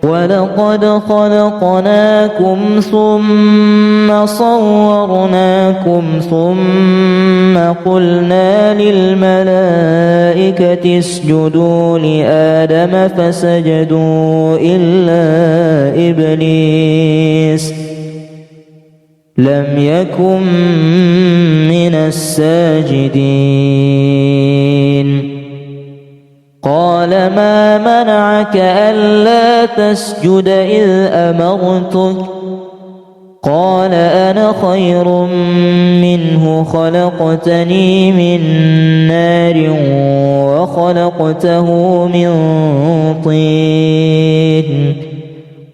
ولقد خلقناكم ثم صورناكم ثم قلنا للملائكة اسجدوا لآدم فسجدوا إلا إبليس لم يكن من الساجدين قال ما منعك ألا تسجد إذ أمرتك قال أنا خير منه خلقتني من نار وخلقته من طين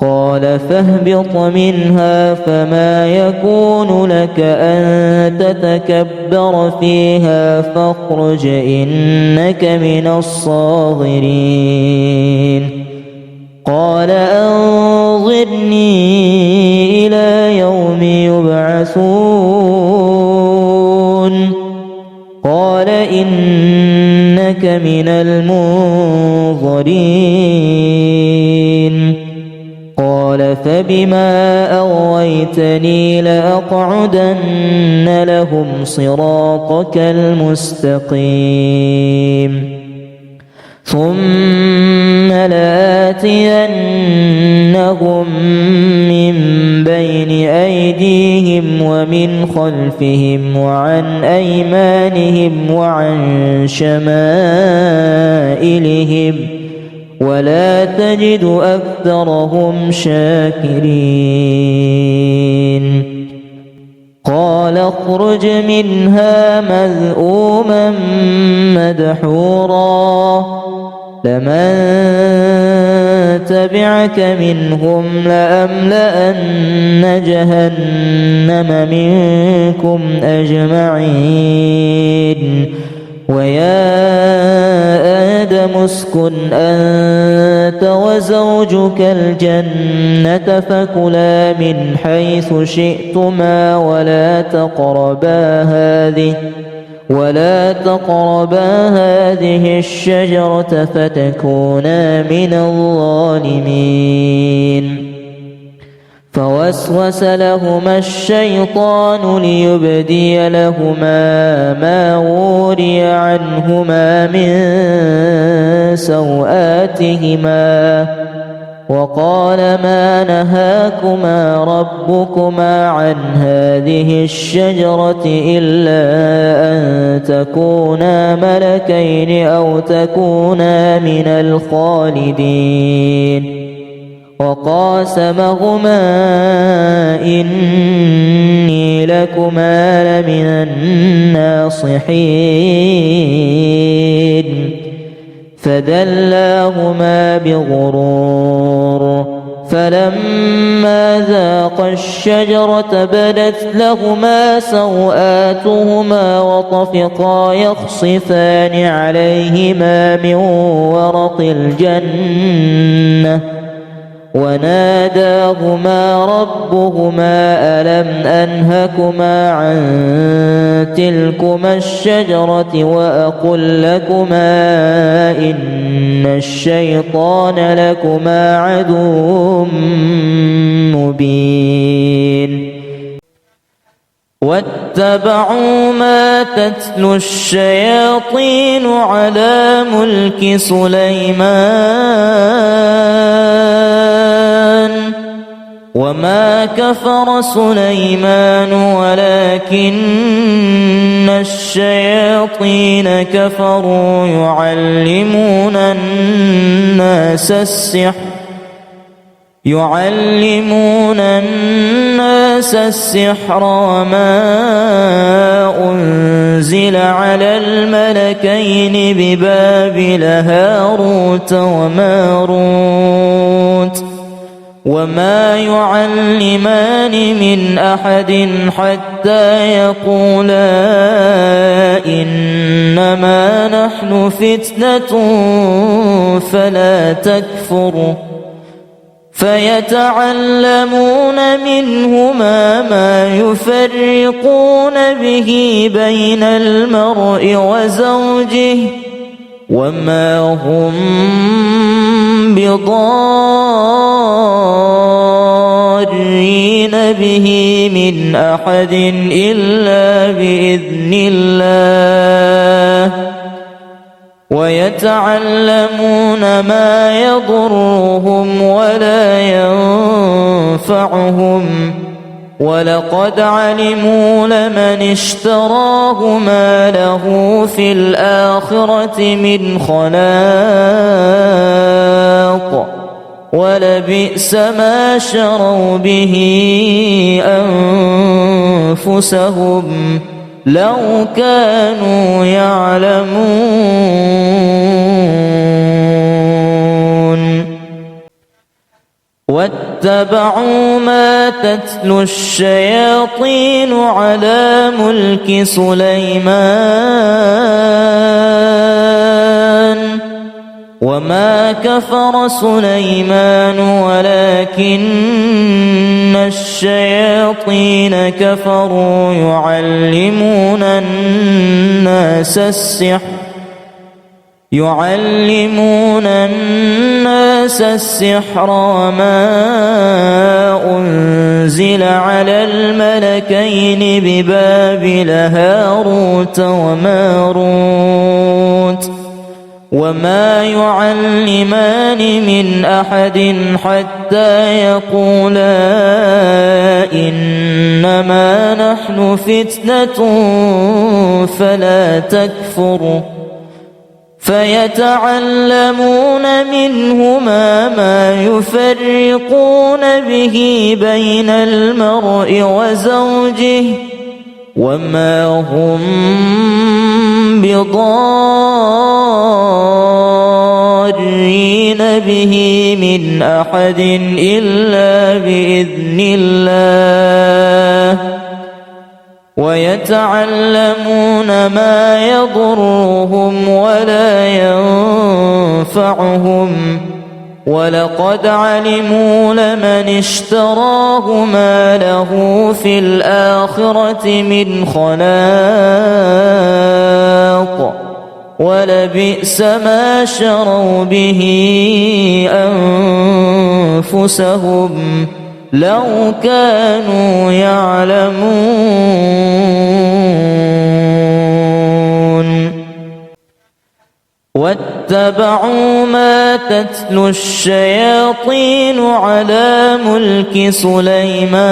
قال فاهبط منها فما يكون لك أن تتكبر فيها فاخرج إنك من الصاغرين قال أنظرني إلى يوم يبعثون قال إنك من المنظرين قال فبما أغويتني لأقعدن لهم صراطك المستقيم ثم لآتينهم من بين أيديهم ومن خلفهم وعن أيمانهم وعن شمائلهم ولا تجد أكثرهم شاكرين قال اخرج منها مذءوما مدحورا لمن تبعك منهم لأملأن جهنم منكم أجمعين ويا آدم اسكن أنت وزوجك الجنة فكلا من حيث شئتما ولا تقربا هذه الشجرة فتكونا من الظالمين. فوسوس لهما الشيطان ليبدي لهما ما وري عنهما من سوآتهما وقال ما نهاكما ربكما عن هذه الشجرة إلا أن تكونا ملكين أو تكونا من الخالدين. وقاسمهما إني لكما لمن الناصحين فدلاهما بغرور فلما ذاقا الشجرة بدت لهما سوآتهما وطفقا يخصفان عليهما من ورق الجنة وناداهما ربهما ألم أنهكما عن تلكما الشجرة وأقل لكما إن الشيطان لكما عدو مبين. واتبعوا ما تتلو الشياطين على ملك سليمان وما كفر سليمان ولكن الشياطين كفروا يعلمون الناس السحر وما أنزل على الملكين ببابل هاروت وماروت وما يعلمان من أحد حتى يقولا إنما نحن فتنة فلا تكفر فيتعلمون منهما ما يفرقون به بين المرء وزوجه وما هم بضارين به من أحد إلا بإذن الله ويتعلمون ما يضرهم ولا ينفعهم ولقد علموا لمن اشتراه ما له في الآخرة من خلاق ولبئس ما شروا به أنفسهم لو كانوا يعلمون. واتبعوا ما تتلو الشياطين على ملك سليمان وما كفر سليمان ولكن الشياطين كفروا يعلمون الناس السحر وما أنزل على الملكين ببابل هاروت وماروت وما يعلمان من أحد حتى يقولا إنما نحن فتنة فلا تكفر فيتعلمون منهما ما يفرقون به بين المرء وزوجه وما هم بضارين به من أحد إلا بإذن الله ويتعلمون ما يضرهم ولا ينفعهم ولقد علموا لمن اشتراه ما له في الآخرة من خلاق ولبئس ما شروا به أنفسهم لو كانوا يعلمون واتبعوا ما تتلو الشياطين على ملك سليمان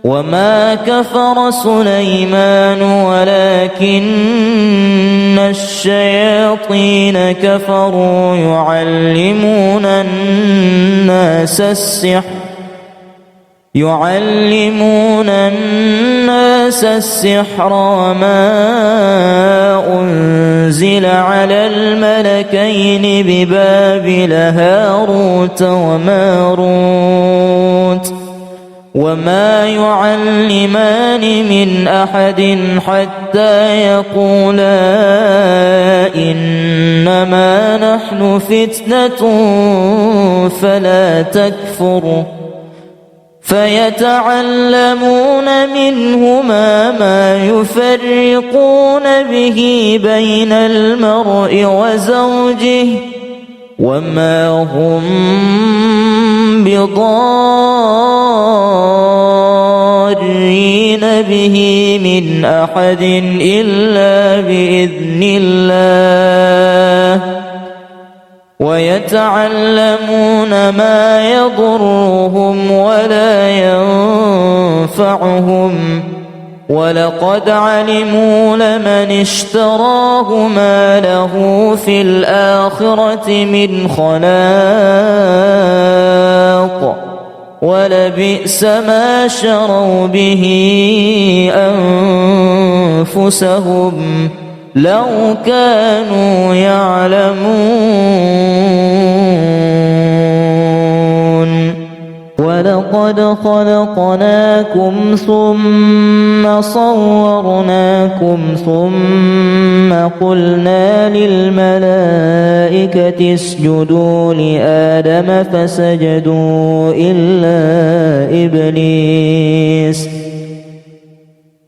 وما كفر سليمان ولكن الشياطين كفروا يعلمون الناس السحر وما أنزل على الملكين ببابل هاروت وماروت وما يعلمان من أحد حتى يقولا إنما نحن فتنة فلا تكفر فيتعلمون منهما ما يفرقون به بين المرء وزوجه وما هم بضارين به من أحد إلا بإذن الله ويتعلمون ما يضرهم ولا ينفعهم ولقد علموا لمن اشتراه ما له في الآخرة من خلاق ولبئس ما شروا به أنفسهم لو كانوا يعلمون ولقد خلقناكم ثم صورناكم ثم قلنا للملائكة اسجدوا لآدم فسجدوا إلا إبليس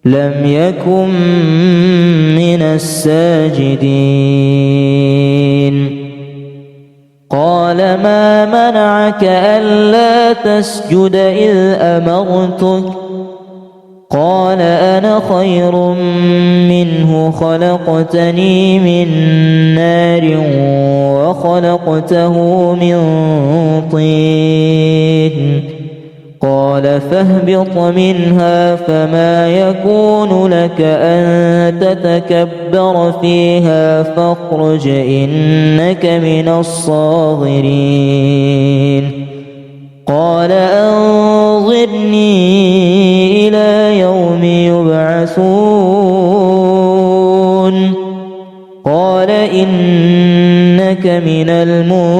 لم يكن من الساجدين قال ما منعك ألا تسجد إذ أمرتك قال أنا خير منه خلقتني من نار وخلقته من طين قال فاهبط منها فما يكون لك أن تتكبر فيها فاخرج إنك من الصاغرين قال أنظرني إلى يوم يبعثون قال إنك من المنظرين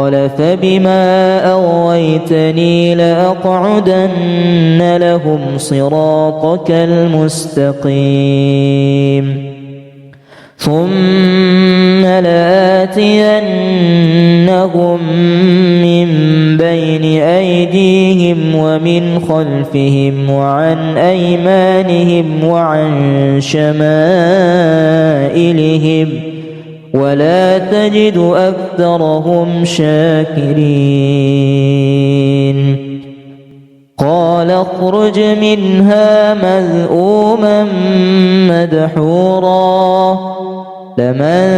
قال فبما أغويتني لأقعدن لهم صراطك المستقيم ثم لآتينهم من بين أيديهم ومن خلفهم وعن أيمانهم وعن شمائلهم ولا تجد أكثرهم شاكرين قال اخرج منها مذءوما مدحورا لمن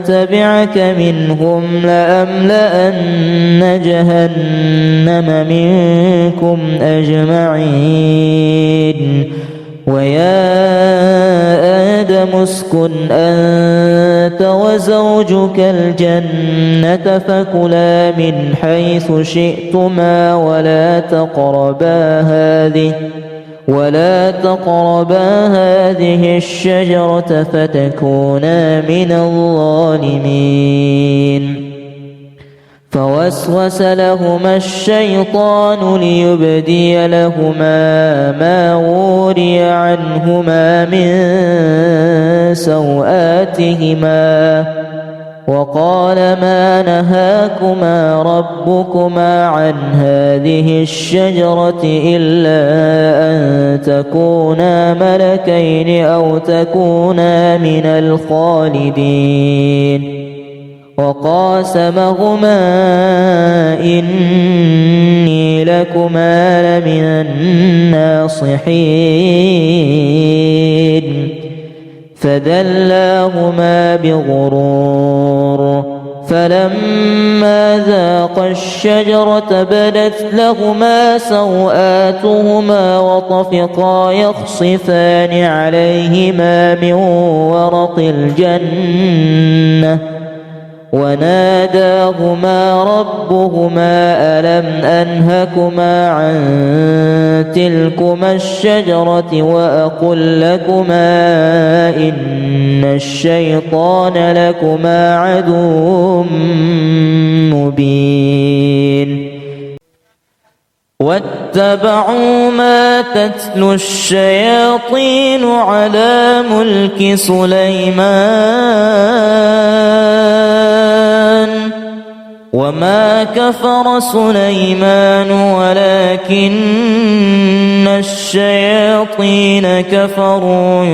تبعك منهم لأملأن جهنم منكم أجمعين ويا آدم مريم اسكن أنت وزوجك الجنة فكلا من حيث شئتما ولا تقربا هذه الشجرة فتكونا من الظالمين. فوسوس لهما الشيطان ليبدي لهما ما وري عنهما من سوآتهما وقال ما نهاكما ربكما عن هذه الشجرة إلا أن تكونا ملكين أو تكونا من الخالدين. وقاسمهما إني لكما لمن الناصحين فدلاهما بغرور فلما ذاقا الشجرة بدت لهما سوآتهما وطفقا يخصفان عليهما من ورق الجنة وناداهما ربهما ألم أنهكما عن تلكما الشجرة وأقل لكما إن الشيطان لكما عدو مبين. واتبعوا ما تتلو الشياطين على ملك سليمان وما كفر سليمان ولكن الشياطين كفروا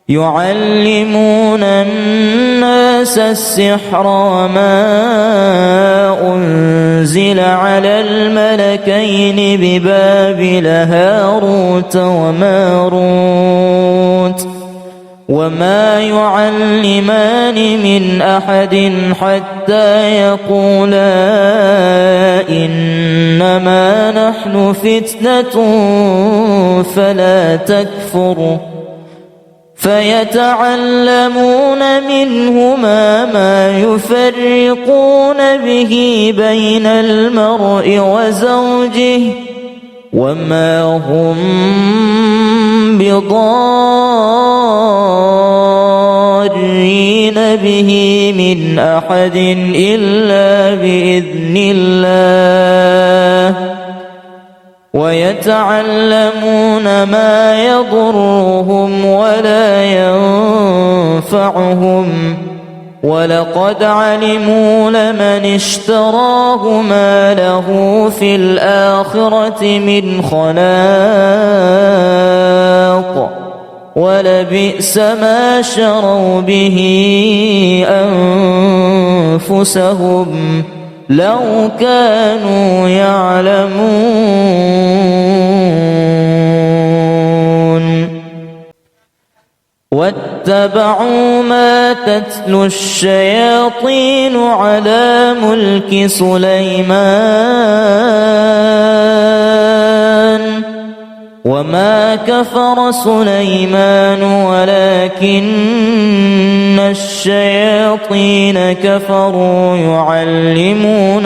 يعلمون الناس السحر وما أنزل على الملكين ببابل هاروت وماروت وما يعلمان من أحد حتى يقولا إنما نحن فتنة فلا تكفر فيتعلمون منهما ما يفرقون به بين المرء وزوجه وما هم بضارين به من أحد إلا بإذن الله ويتعلمون ما يضرهم ولا ينفعهم ولقد علموا لمن اشتراه ما له في الآخرة من خلاق ولبئس ما شروا به أنفسهم لو كانوا يعلمون. واتبعوا ما تتلو الشياطين على ملك سليمان وما كفر سليمان ولكن الشياطين كفروا يعلمون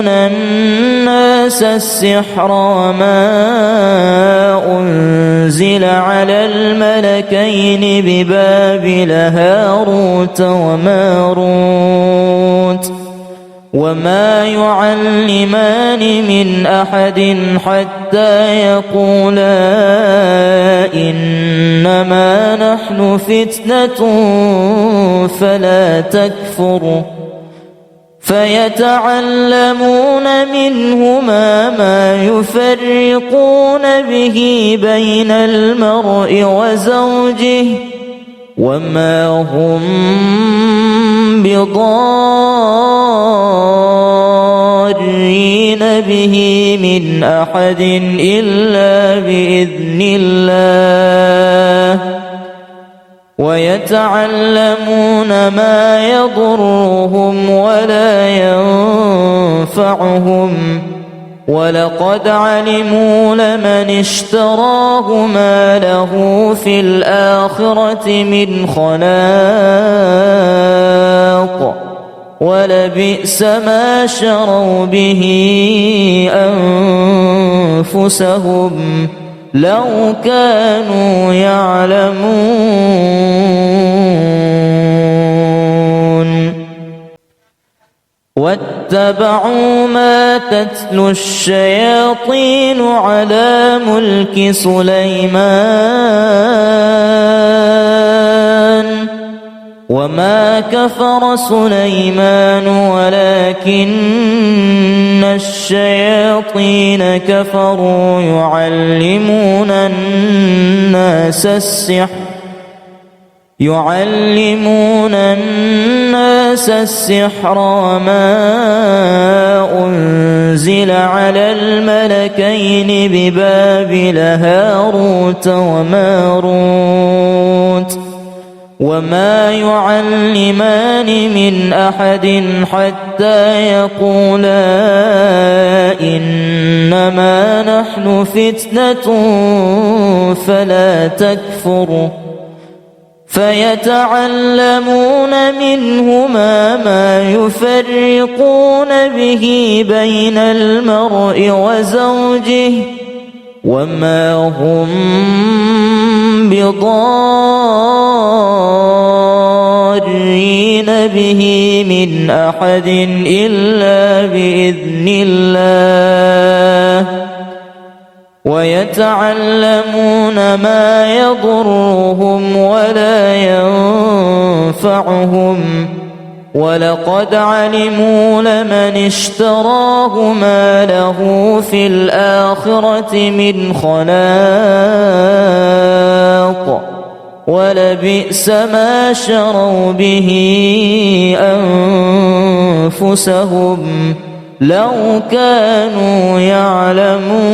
الناس السحر وما أنزل على الملكين ببابل هاروت وماروت وما يعلمان من أحد حتى يقولا إنما نحن فتنة فلا تكفر فيتعلمون منهما ما يفرقون به بين المرء وزوجه وما هم بضارين به من أحد إلا بإذن الله ويتعلمون ما يضرهم ولا ينفعهم ولقد علموا لمن اشتراه ما له في الآخرة من خلاق ولبئس ما شروا به أنفسهم لو كانوا يعلمون واتبعوا ما تتلو الشياطين على ملك سليمان وما كفر سليمان ولكن الشياطين كفروا يعلمون الناس السحر وما أنزل على الملكين ببابل هاروت وماروت وما يعلمان من أحد حتى يقولا إنما نحن فتنة فلا تكفر فيتعلمون منهما ما يفرقون به بين المرء وزوجه وما هم بضارين به من أحد إلا بإذن الله ويتعلمون ما يضرهم ولا ينفعهم ولقد علموا لمن اشتراه ما له في الآخرة من خلاق ولبئس ما شروا به أنفسهم لو كانوا يعلمون